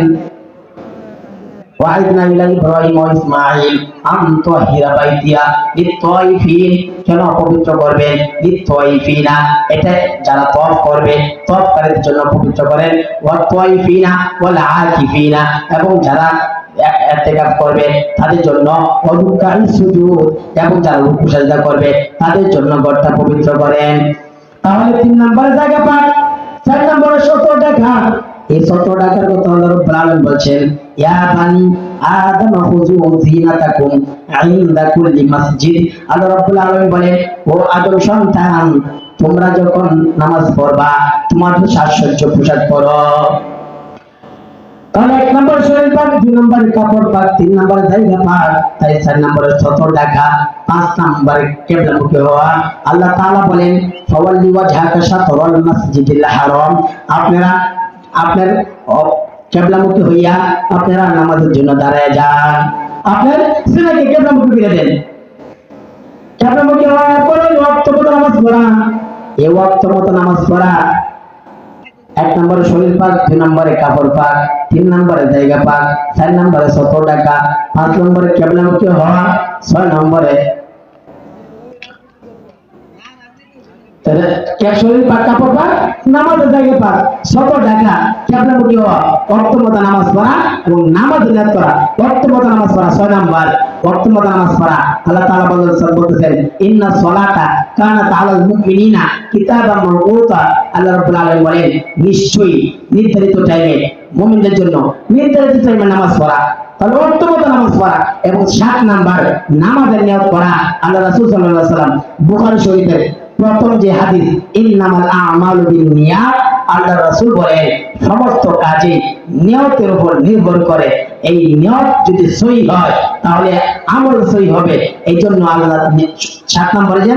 ওয়াইদনা ইলা ইব্রাহিম ওয়া ইসমাঈল আন তাহিরা বাইতিয়া লিত-তাইফিন, কেন পবিত্র করবেন? লিত-তাইফিনা, এটা যারা তওয়াফ করবে, তওয়াফকারীদের জন্য পবিত্র করেন। ওয়া তাইফিনা ওয়াল আকিফিনা, এবং যারা ইতিকাফ করবে তাদের জন্য, রুকআই সুজুদ, এবং যারা রুকু সিজদা করবে তাদের জন্য ঘরটা পবিত্র করেন। তাহলে 3 নম্বরে জায়গা পাক, 4 নম্বরে 17 টাকা। এই 17 টাকার কথা আল্লাহ রাব্বুল আলামিন বলেন, ইয়া বানি আদম খুযু যিনাতাকুম ইনদা কুল্লি মসজিদ। আল্লাহ রাব্বুল আলামিন বলেন, ও আদম সন্তান, তোমরা যখন নামাজ পড়বা তোমাদের সাজসজ্জ পোশাক পরো। তাহলে 1 নম্বর শরীর পাক, 2 নম্বরে কাপড় পাক, 3 নম্বরে জায়গা পাক, তাই 4 নম্বরে 17 টাকা, 5 নম্বরে কিবলামুখী হওয়া। আল্লাহ তাআলা বলেন, ফাওয়াল্লি ওয়াজহাকা শাতরাল মাসজিদিল হারাম, আপনারা আপনার কিবলামুখী হইয়া আপনারা নামাজের জন্য দাঁড়ায় যান। আপনার ছেলেকে কিবলামুখী করে দেন। কিবলামুখী হওয়ার পরে ওয়াক্ত মতো নামাজ পড়া। এই ওয়াক্ত মতো নামাজ পড়া, 1 নম্বরে শরীর পাক, 2 নম্বরে কাপড় পাক, 3 নম্বরে জায়গা পাক, 4 নম্বরে 17 টাকা, 5 নম্বরে কিবলামুখী হওয়া, 6 নম্বরে শরীর পাক, কাপড় পাক, নামাজের জায়গা পাক, 17 টাকা, কিবলামুখী হওয়া, ওয়াক্ত মতো নামাজ পড়া এবং নামাজ নিয়ত করা, ওয়াক্ত মতো নামাজ পড়া। 6 নম্বর ওয়াক্ত মতো নামাজ পড়া। আল্লাহ তাআলা বলতেছেন, ইন্নাস সালাতা কানাত আলাল মুমিনিনা কিতাবাম মাওকুতা। আল্লাহ রাব্বুল আলামিন বলেন, নিশ্চয়ই নির্ধারিত টাইমে মুমিনদের জন্য নির্ধারিত টাইমে নামাজ পড়া, তাহলে ওয়াক্ত মতো নামাজ পড়া। এবং 7 নাম্বার নামাজের নিয়ত করা। আল্লাহ রাসূল সাল্লাল্লাহু আলাইহি ওয়াসাল্লাম বুখারী শরীফের প্রথম যে হাদিস, ইন্নামাল আ'মালু বিন্নিয়াত, আল্লাহ রাসূল বলেন, সমস্ত কাজে নিয়তের উপর নির্ভর করে। এই নিয়ত যদি সহি হয় তাহলে আমল সহি হবে। এই জন্য আল্লাহ 7 নম্বরে যে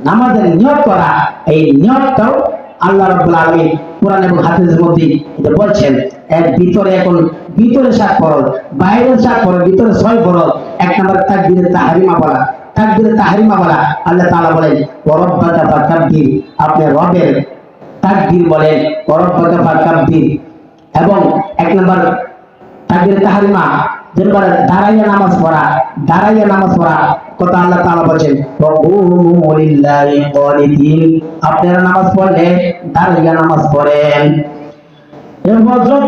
নামাজের নিয়ত করা, এই নিয়তটাও আল্লাহ রাব্বুল আলামিন কোরআন এবং হাদিসের মধ্যে এটা বলছেন। এর ভিতরে এখন ভিতরে 7 ফরজ, বাইরে 7 ফরজ, ভিতরে 6 ফরজ। 1 নম্বর তাকবীরে তাহরিমা বলা, তাকবীরে তাহরিমা বলা। আল্লাহ তাআলা বলেন, ওয়া রাব্বাকা ফাকাব্বির, আপনি রবের তাকবীর বলেন, ওয়া রাব্বাকা ফাকাব্বির। এবং এক নম্বর তাকবীরে তাহরিমা, দুই নম্বর দাঁড়াইয়া নামাজ পড়া, দাঁড়াইয়া নামাজ পড়া। কথা আল্লাহ তাআলা বলেন ওয়াকুমু লিল্লাহি কানিতিন, আপনারা নামাজ পড়লে দাঁড়াইয়া নামাজ পড়েন। এর হযরত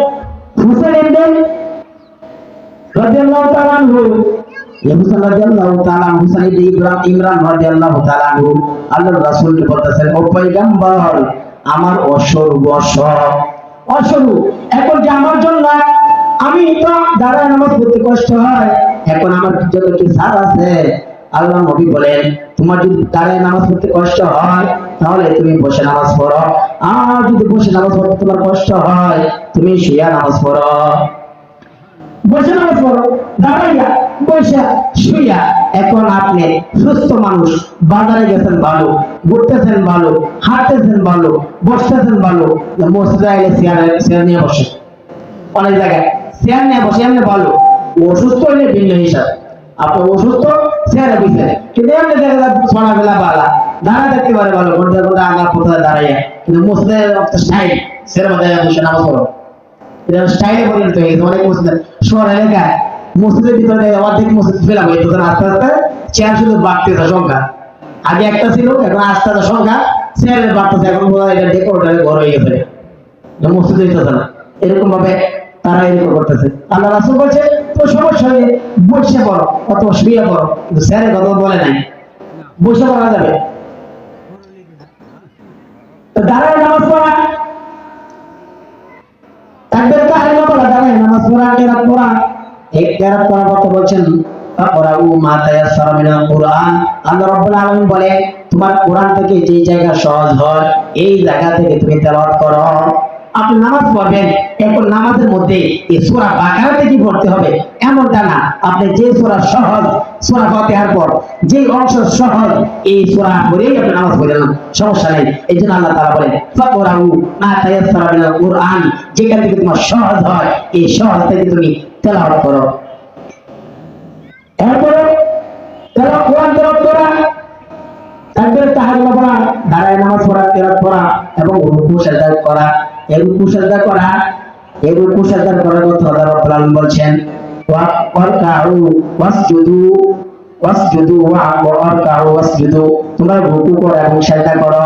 হুসাইন ইবনে রাদিয়াল্লাহু তাআলা আনহু, হুসাইন রাদিয়াল্লাহু তাআলা হুসাইন ইবনে ইমরান রাদিয়াল্লাহু তাআলা আনহু আল্লাহর রাসূলকে বলতেছেন, ও পয়গম্বর, আমার অসরু অসরু, এখন যে আমার জন্য আমি তো দাঁড়ায় নামাজ পড়তে কষ্ট হয়, এখন আমার যত কি সার আছে, আল্লাহ নবী বলেন তোমার যদি দাঁড়ায় নামাজ পড়তে কষ্ট হয় তাহলে তুমি বসে নামাজ পড়ো, আর যদি বসে নামাজ পড়তে তোমার কষ্ট হয় তুমি শুয়ে নামাজ পড়ো। বসে নামাজ পড়ো, দাঁড়াইয়া, বসে, শুইয়া। এখন আপনি সুস্থ মানুষ, বাজারে গেছেন ভালো, ঘুরতেছেন ভালো, হাঁটতেছেন ভালো, বসতেছেন ভালো, মসজিদে আইলে চেয়ার নিয়ে বসে, অনেক জায়গায় চেয়ার নিয়ে বসে, এমনি ভালো। অসুস্থ হইলে ভিন্ন হিসাব, আপনি অসুস্থ চেয়ারে বসে, কিন্তু এমনি দেখা যায় ছোড়াবেলা বালা দাঁড়া দেখতে পারে ভালো, ঘন্টা ঘন্টা আগা কোথায় দাঁড়াইয়া, কিন্তু মসজিদে স্টাইল সেরে মাথায় বসে নামাজ পড়ো, এটা স্টাইলে পরিণত হয়ে গেছে। অনেক মসজিদ শহর এলাকায় মসজিদের ভিতরে অর্ধেক মসজিদ ফেলা হয়ে যেত, আস্তে আস্তে চেয়ার শুধু বাড়তেছে সংখ্যা, আগে একটা ছিল, এখন আস্তে আস্তে সংখ্যা চেয়ারের বাড়তেছে, এখন এটা ডেকোরেটরের ঘর হয়ে গেছে, মসজিদ হইতেছে না। এরকম ভাবে তারা এরকম করতেছে। আল্লাহ রাসূল বলছে তো সমস্যা হলে বসে পড়ো অথবা শুয়ে পড়ো, কিন্তু স্যারের কথা বলে নাই, বসে পড়া যাবে। তো দাঁড়ায় নামাজ পড়া, তাকবীরে তাহরিমা পড়া, দাঁড়ায় নামাজ পড়া, কেরাত পড়া। এই কেরাত পড়া কথা বলছেন ফাকরাউ মা তায়াসসারা মিনাল কুরআন, আল্লাহ রাব্বুল আলামিন বলে তোমার কোরআন থেকে যে জায়গা সহজ হয় এই জায়গা থেকে তুমি তেলাওয়াত করো। আপনি নামাজ পড়বেন, এখন নামাজের মধ্যে এই সূরা বাকারা থেকে পড়তে হবে এমনটা না, আপনি যে সূরা সহজ, সূরা ফাতিহার পর যে অংশ সহজ এই সূরা পড়েই আপনি নামাজ পড়লেন, সমস্যা নেই। এইজন্য আল্লাহ তাআলা বলেন ফাকরাউ মা তায়াসসারা মিনাল কুরআন, যেখান থেকে তোমার সহজ হয় এই সহজ থেকে তুমি তেলাওয়াত করো। এরপরে তেলাওয়াত, কোরআন তেলাওয়াত করা, তাকবীরে তাহরিমা পড়া, দাঁড়ায় নামাজ পড়া, কেরাত পড়া এবং রুকু সিজদা করা। এই রুকু সিজদা করা, এই রুকু সিজদা করার কথা আল্লাহ রাব্বুল আলামিন বলছেন ওয়ারকাউ ওয়াসজুদু ওয়াসজুদু ওয়ারকাউ ওয়াসজুদু, তোমরা রুকু করো এবং সিজদা করো।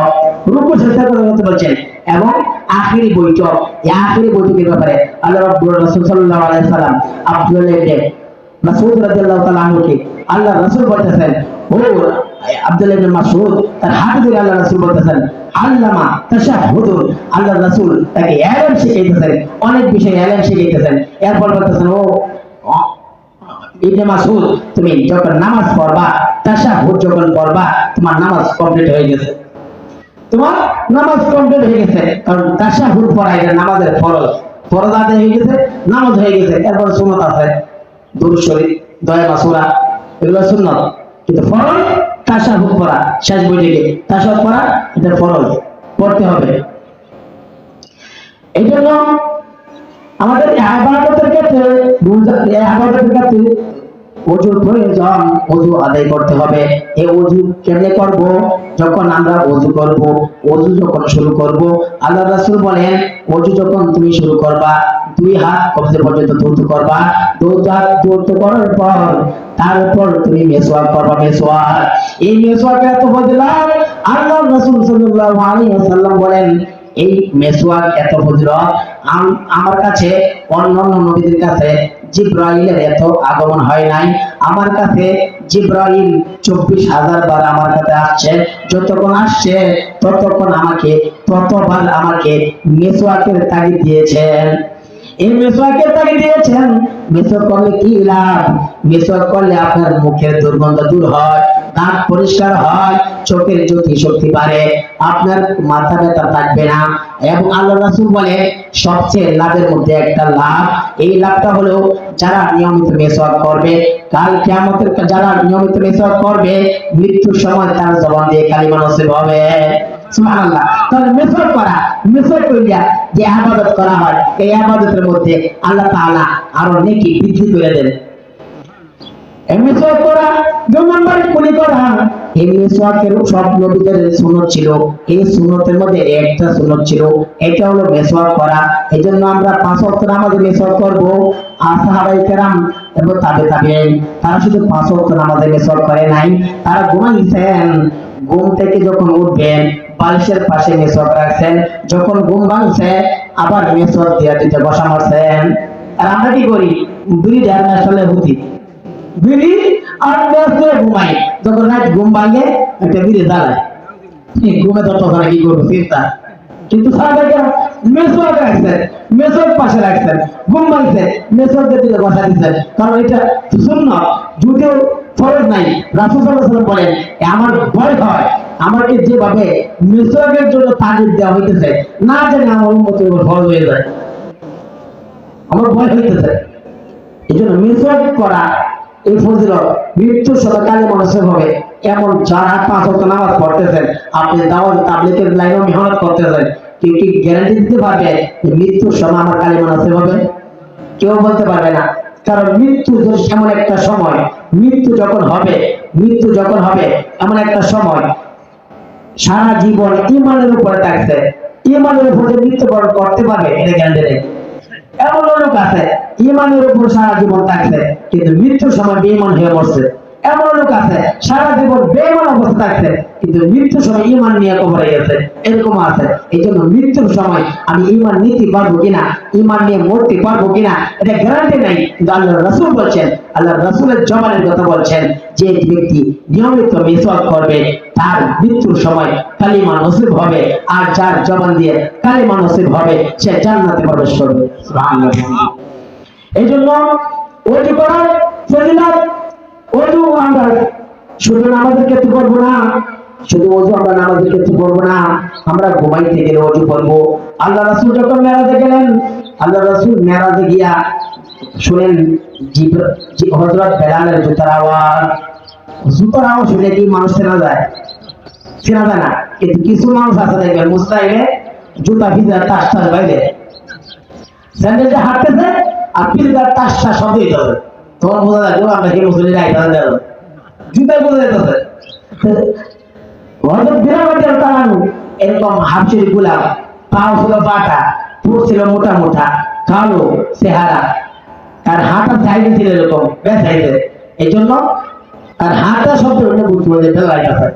রুকু সিজদা করার কথা বলছেন। এবং আখিরি বৈঠক, এই আখিরি বৈঠকের ব্যাপারে আল্লাহ রাসূল সাল্লাল্লাহু আলাইহি সাল্লাম আব্দুল্লাহ ইবনে মাসউদ রাদিয়াল্লাহু তাআলা আনহুকে আল্লাহ রাসূল বলতেছেন, ও আব্দুল্লাহ ইবনে মাসউদ, তার হাত ধরে আল্লাহ রাসূল বলতেছেন আল্লামা তাশাহুদুন, আল্লাহ রাসূল তাকে ইলম শিখাইতেছেন, অনেক বিষয় ইলম শিখাইতেছেন। এরপর বলতেছেন ও ইবনে মাসউদ, তুমি যখন নামাজ পড়বা, তাশাহুদ যখন পড়বা, তোমার নামাজ কমপ্লিট হয়ে গেছে, তোমার নামাজ কমপ্লিট হয়ে গেছে। কারণ তাশাহুদ পড়া এটা নামাজের ফরজ, ফরজ আদায় হয়ে গেছে, নামাজ হয়ে গেছে। এরপর সুন্নাত আছে, দুরূদ শরীফ, দোয়া মাসুরা, এগুলো সুন্নাত, কিন্তু ফরজ তাশাহুদ পড়া, শেষ বৈঠকে তাশাহুদ পড়া এটা ফরজ, পড়তে হবে। এই জন্য আমাদের ইবাদতের ক্ষেত্রে ওযুর প্রয়োজন, ওযু আদায় করতে হবে। এই ওযু কেমনে করব? যখন আমরা ওযু করব, ওযু যখন শুরু করব, আল্লাহ রাসূল বলেন ওযু যখন তুমি শুরু করবা, দুই হাত কবজি পর্যন্ত ধৌত করবা, দুই হাত ধৌত করার পর তারপর তুমি মেসওয়াক করবা। মেসওয়াক, এই মেসওয়াকের এত ফজিলত আল্লাহ রাসূল সাল্লাল্লাহু আলাইহি ওয়াসাল্লাম বলেন এই মেসওয়াক এত ফজিলত আমার কাছে অন্যান্য নবীদের কাছে জিবরাইলের এত আগমন হয় নাই। আমার কাছে জিবরাইল 24,000 বার আমার কাছে আসছে, যতক্ষণ আসছে ততক্ষণ ততবার আমাকে মেসওয়াকের তাগিদ দিয়েছেন। এই মেসওয়াকের তাগিদ দিয়েছেন। মেসওয়াক করলে কি লাভ? মেসওয়াক করলে আপনার মুখের দুর্গন্ধ দূর হয়, দাঁত পরিষ্কার হয়, চোখের জ্যোতি শক্তি বাড়ে, আপনার মাথা ব্যথা থাকবে না। এবং আল্লাহ রাসূল বলে সবচেয়ে লাভের মধ্যে একটা লাভ, এই লাভটা হলো যারা নিয়মিত মেসওয়াক করবে, কাল কিয়ামতের যারা নিয়মিত মেসওয়াক করবে, মৃত্যুর সময় তার জবান দিয়ে কালিমা নসিব হবে। সুবহানাল্লাহ। তাহলে মেসওয়াক করা, মেসওয়াক কইরা যে ইবাদত করা হয়, এই ইবাদতের মধ্যে আল্লাহ তাআলা আরো নেকি বৃদ্ধি করে দেন। মেসওয়াক করা, দুই নম্বরে কুলি করা, এই মেসওয়াকের সব নবীদের সুন্নত ছিল, এই সুন্নতের মধ্যে একটা সুন্নত ছিল, এটা হলো মেসওয়াক করা। এজন্য আমরা 5 ওয়াক্ত নামাজে মেসওয়াক করব। আর সাহাবায়ে কেরাম এবং তাবেঈন তারা শুধু 5 ওয়াক্ত নামাজে মেসওয়াক করে নাই, তারা ঘুমাইছেন, ঘুম থেকে যখন উঠবেন বালিশের পাশে মেসওয়াক রাখছেন, যখন ঘুম ভাঙছে আবার মেসওয়াক দিয়ে দিতে বসা মারছেন। আর আমরা কি করি? বিড়ি ঢাল আসলে হতি বিড়ি আর ব্যস্ত ঘুমাই, যখন রাত ঘুম ভাঙে একটা বিড়ি জ্বালায়, ঘুমে তো তখন কি করবো চিন্তা। কিন্তু সাহাবায়ে মেসওয়াক রাখছেন, মেসওয়াক পাশে রাখছেন, ঘুম ভাঙছে মেসওয়াক দিয়ে দিতে বসা দিচ্ছেন, কারণ এটা সুন্নাত, যদিও ফরজ নাই। রাসূল সাল্লাল্লাহু আলাইহি ওয়াসাল্লাম বলেন আমার ভয় হয় আমাকে যেভাবে মেসওয়াকের জন্য তাগিদ দেওয়া হইতেছে, না জানি আমার উম্মতের উপর ফরজ হয়ে যায়, আমার ভয় হইতেছে। এই জন্য মেসওয়াক করা এই ফজিলত মৃত্যুর সময় কালিমা নসিব হবে। এমন যারা 5 ওয়াক্ত নামাজ পড়তেছেন, আপনি দাওয়াত তাবলীগের লাইনে মেহনত করতেছেন, কেউ কি গ্যারান্টি দিতে পারবে যে মৃত্যুর সময় আমার কালিমা নসিব হবে? কেউ বলতে পারবে না। কারণ মৃত্যু এমন একটা সময়, মৃত্যু যখন হবে এমন একটা সময়, সারা জীবন ঈমানের উপরে থাকছে, ঈমানের উপরে মৃত্যুবরণ করতে পারবে এটা গ্যারান্টি নেই। এমন লোক আছে ঈমানের উপর সারা জীবন থাকছে কিন্তু মৃত্যুর সময় বেঈমান হয়ে মরছে। এমন লোক আছে সারা জীবন বেঈমান অবস্থা থাকছে কিন্তু মৃত্যুর সময় ঈমান নিয়ে কবরে গেছে, এরকম আছে। এই জন্য মৃত্যুর সময় আমি ঈমান নিতে পারবো কিনা, ঈমান নিয়ে মরতে পারবো কিনা এটা গ্যারান্টি নাই। কিন্তু আল্লাহর রাসূল বলছেন, আল্লাহর রাসূলের জবানের কথা বলছেন, যে ব্যক্তি নিয়মিত মিসওয়াক করবে তার মৃত্যুর সময় কালিমা নসিব হবে, আর যার জবান দিয়ে কালিমা নসিব হবে সে জান্নাতে প্রবেশ করবে। সুবহানাল্লাহ। এই জন্য ওযু করার ফজিলত, ওযু আমরা শুধু নামাজের ক্ষেত্রে করবো না, শুধু ওযু আমরা নামাজের ক্ষেত্রে করবো না, আমরা ঘুমাইতে গেলে ওযু করবো। আল্লাহ রাসূল যখন মেরাজে গেলেন, আল্লাহ রাসূল মেরাজে গিয়া শুনেন হযরত বেলালের জুতার আওয়াজ, জুতার আওয়াজ শুনে কি মানুষ চেনা যায়? চেনা যায় না। কিন্তু কিছু মানুষ আছে দেখবেন মুস্তাহিলে জুতা ভিজা টাস টাস বাইরে স্যান্ডেলটা হাঁটতেছে আর পিলদার টাস টাস শব্দ হইতেছে, তখন বোঝা যায় আমরা কি মুসলিম আইতাছে দেব জুতায় বোঝা যাইতেছে। হযরত বিলাল তাআলা এরকম হাফশির গোলাম, পাও ছিল বাটা, ঠোঁট ছিল মোটা মোটা, কালো চেহারা, তার হাঁটা সাইডে ছিল এরকম বেসাইতে, এই জন্য তার হাঁটা শব্দ হলে বুঝতে পারবে বেলাল আছে।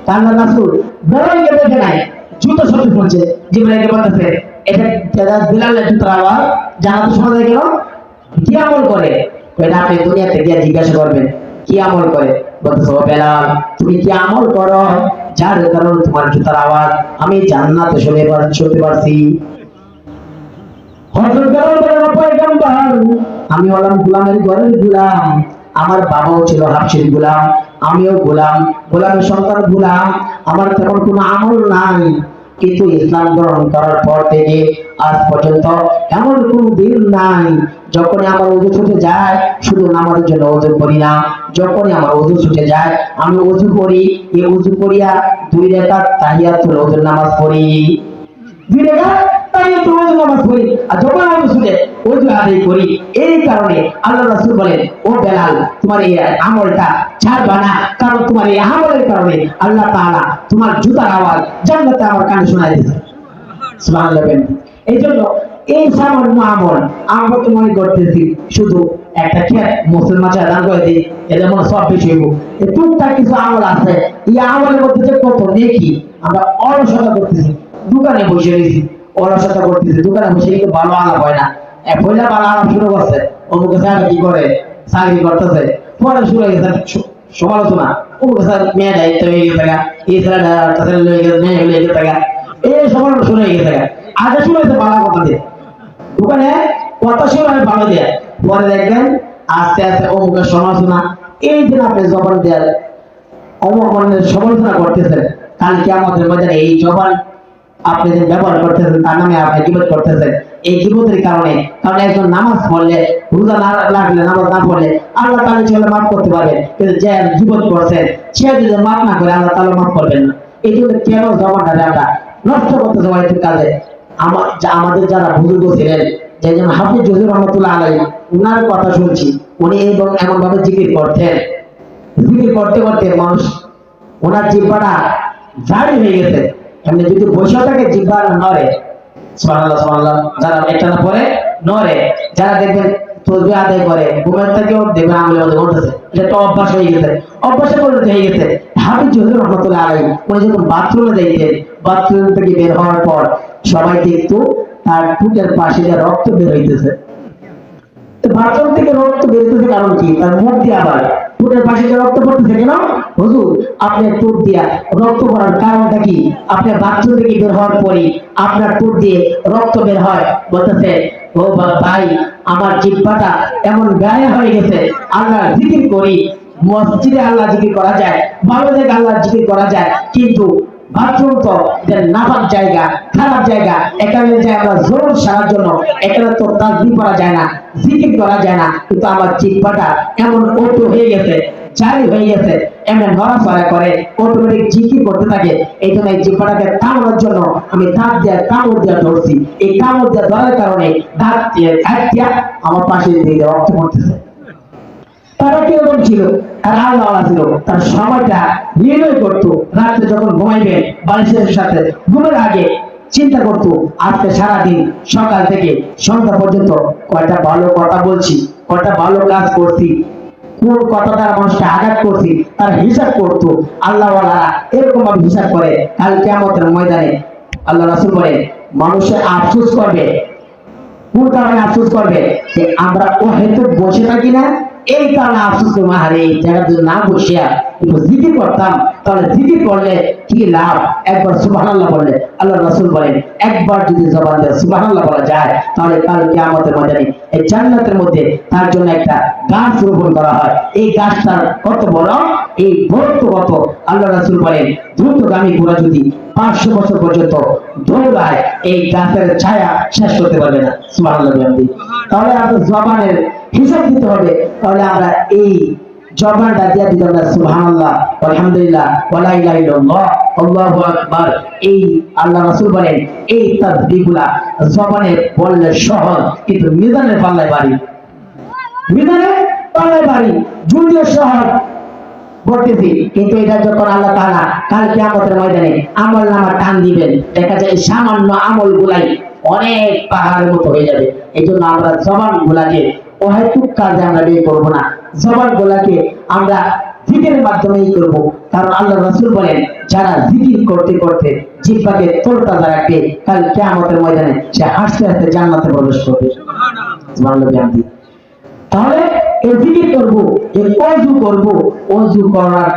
তার রাসূল বেলালকে দেখে নাই, জুতো শব্দ শুনছে, জিবরাইলকে বলতেছে এটা বিলালের জুতার আওয়াজ, জানাতে শোনা যায় কেন? কি আমল করে? এটা আপনি দুনিয়াতে গিয়ে জিজ্ঞাসা করবেন কি আমল করে। বলতেছে ও বেলাল তুমি কি আমল করো যার কারণে তোমার জুতার আওয়াজ আমি জান্নাতে শুনতে পারছি। হযরত বেলাল বলেন পয়গম্বর আমি হলাম গোলামের ঘরের গোলাম, আমার বাবাও ছিল হাবশীর গোলাম, আমিও গোলাম, গোলামের সন্তান গোলাম, আমার তেমন কোনো আমল নাই, কিন্তু ইসলাম গ্রহণ করার পর থেকে আজ পর্যন্ত এমন কোন দিন নাই যখনই আমার ওযু ছুটে যায় শুধু নামাজের জন্য ওযু করি না, যখনই আমার ওযু ছুটে যায় আমি ওযু করি, এই ওযু করিয়া 2 রাকাত তাহিয়াতুল ওযুর নামাজ পড়ি, 2 রাকাত তাহিয়াতুল ওযুর নামাজ পড়ি, আর যখন আমি ছুটে ওযু আদায় করি। এই কারণে আল্লাহ রাসূল বলেন ও বেলাল তোমার এই আমলটা ছাড়বা না, কারণ তোমার এই আমলের কারণে আল্লাহ তাআলা তোমার জুতার আওয়াজ জান্নাতে আমার কানে শোনায় দিয়েছে। সুবহানাল্লাহ। এই জন্য এই সামান্য আমল আমরা তো মনে করতেছি শুধু একটা খেত মুসলমান দান করে দিই এটা মনে সব বেশি হইব, এই টুকটাক কিছু আমল আছে, এই আমলের মধ্যে যে কত নেকি। আমরা অলসতা করতেছি, দোকানে বসে রয়েছি, অলসতা করতেছি, দোকানে বসে কিন্তু ভালো আলাপ হয় না, পয়লা ভালো আলাপ শুরু করছে, অমুক স্যার কি করে চাকরি করতেছে, পরে শুরু হয়ে গেছে সমালোচনা, অমুক স্যার মেয়ে দায়িত্ব হয়ে গেছে, এই ছেলেটা হয়ে গেছে, মেয়ে হয়ে গেছে, এই সমালোচনা শুরু হয়ে গেছে। আগে শুরু হয়েছে ভালো কথা দিয়ে, দোকানে কথা শুরু হয় ভালো দিয়ে, পরে দেখবেন আস্তে আস্তে অমুকের সমালোচনা। এই যে আপনি জবান দেওয়ার অমুক মনের সমালোচনা করতেছেন, কালকে আমাদের মধ্যে এই জবান আপনি যে ব্যবহার করতেছেন তার নামে আপনি গীবত করতেছেন। এই গীবতের কারণে, কারণ একজন নামাজ পড়লে রোজা না লাগলে নামাজ না পড়লে আল্লাহ তাআলা ছেলে মাফ করতে পারবেন, কিন্তু যে গীবত করছেন সে যদি মাফ না করে আল্লাহ তাআলা মাফ করবেন না। এই জন্য কেন জবানটা আমরা নষ্ট করতে যাওয়া এই কাজে। আমাদের যারা বুজুর্গ ছিলেন, যেমন হাফিজ হুজুর রহমাতুল্লাহ আলাইহি, উনার কথা শুনছি, উনি এবং এমন ভাবে জিকির করতেন, জিকির করতে করতে মানুষ ওনার জিহ্বাটা জারি হয়ে গেছে। এমনি যদি বসে থাকে জিহ্বা নড়ে, সুবহানাল্লাহ সুবহানাল্লাহ, যারা একটা না পরে নড়ে, যারা দেখবেন তসবিহ আদায় করে ঘুমের থেকেও দেখবেন আঙুলের মধ্যে উঠতেছে, এটা তো অভ্যাস হয়ে গেছে, অভ্যাসে পরিণত হয়ে গেছে। হাফিজ হুজুর রহমাতুল্লাহ আলাইহি উনি যখন বাথরুমে যাইতেন, বাথরুম থেকে বের হওয়ার পর সবাই দেখতো তার ঠোঁটের পাশে দিয়ে রক্ত বের হইতেছে। তো বাথরুম থেকে রক্ত বেরোতেছে কারণ কি? তার মুখ দিয়ে আবার ঠোঁটের পাশে যে রক্ত পড়তেছে কেন? হুজুর আপনার ঠোঁট দিয়া রক্ত পড়ার কারণটা কি? আপনার বাথরুম থেকে বের হওয়ার পরে আপনার ঠোঁট দিয়ে রক্ত বের হয়, বলতেছে ও ভাই আমার জিহ্বাটা এমন গায়ে হয়ে গেছে, আল্লাহ জিকির করি, মসজিদে আল্লাহ জিকির করা যায়, ভালো জায়গায় আল্লাহ জিকির করা যায়, কিন্তু বাথরুম তো এটা নাপাক জায়গা, খারাপ জায়গা, এখানে যে আমরা জোর সারার জন্য এখানে তো তাসবিহ করা যায় না, জিকির করা যায় না, কিন্তু আমার জিহ্বাটা এমন অটো হয়ে গেছে, জারি হয়ে গেছে, এমন নড়াচড়া করে, অটোমেটিক জিকির করতে থাকে। এই জন্য এই জিহ্বাটাকে থামানোর জন্য আমি দাঁত দিয়ে কামড় দিয়ে ধরছি। এই কামড় দিয়ে ধরার কারণে দাঁত দিয়ে আমার পাশে দিয়ে রক্ত পড়তেছে। তারা কিরকম ছিল? তারা আল্লাহ ছিল, তার সময়টা নির্ণয় করতো। রাত্রে যখন ঘুমাইবেন বালিশের সাথে ঘুমের আগে চিন্তা করতো আজকে সারাদিন সকাল থেকে সন্ধ্যা পর্যন্ত কয়টা ভালো কথা বলছি, কয়টা ভালো কাজ করছি, কোন কথাটা মানুষকে আঘাত করছি, তার হিসাব করতো। আল্লাহওয়ালারা এরকম ভাবে হিসাব করে কাল কিয়ামতের ময়দানে আল্লাহ রাসূল বলেন মানুষে আফসোস করবে। কোন কারণে আফসোস করবে? যে আমরা ও হেতু বসে থাকি না, এই কারণে আফসোস করবো, আরে এই জায়গা যদি না বসিয়া একটু জিকির করতাম, তাহলে জিকির করলে কি লাভ? একবার সুবহানাল্লাহ বললে, আল্লাহ রাসূল বলেন একবার যদি জবান দিয়ে সুবহানাল্লাহ বলা যায়, তাহলে কাল কিয়ামতের ময়দানে এই জান্নাতের মধ্যে তার জন্য একটা গাছ রোপণ করা হয়। এই গাছটার কত বড়, এই বড় কত, আল্লাহ রাসূল বলেন দ্রুতগামী ঘোড়া যদি 500 বছর পর্যন্ত দৌড়ায় এই গাছের ছায়া শেষ করতে পারবে না। সুবহানাল্লাহ। তাহলে আমাদের জবানের হিসাব দিতে হবে। তাহলে আমরা এই জবানটা দিয়ে দিতে হবে সুবহানাল্লাহ, আলহামদুলিল্লাহ, ওয়ালা ইলাহা ইল্লাল্লাহ, আল্লাহু আকবার। এই আল্লাহ রাসূল বলেন এই তাসবিহগুলা জবানে বললে সহজ, কিন্তু মিজানের পাল্লায় ভারী। মিজানের পাল্লায় ভারী, যদিও সহজ বলতেছি, কিন্তু এটা যখন আল্লাহ তাআলা কাল কিয়ামতের ময়দানে আমলনামা টান দিবেন, দেখা যায় সামান্য আমল গুলাই অনেক পাহাড়ের মতো হয়ে যাবে। এই জন্য আমরা জবান গুলাকে অহেতুক কাজে আমরা ব্যয় করবো না, জবান গুলাকে আমরা জিকিরের মাধ্যমেই করব। কারণ আল্লাহ রাসূল বলেন যারা জিকির করতে করতে জিহ্বাকে তরতাজা রাখবে, কাল কিয়ামতের ময়দানে সে হাসতে হাসতে জান্নাতে প্রবেশ করবে। সুবহানাল্লাহ। তাহলে এই জিকির করব, এই ওযু করব, ওযু করার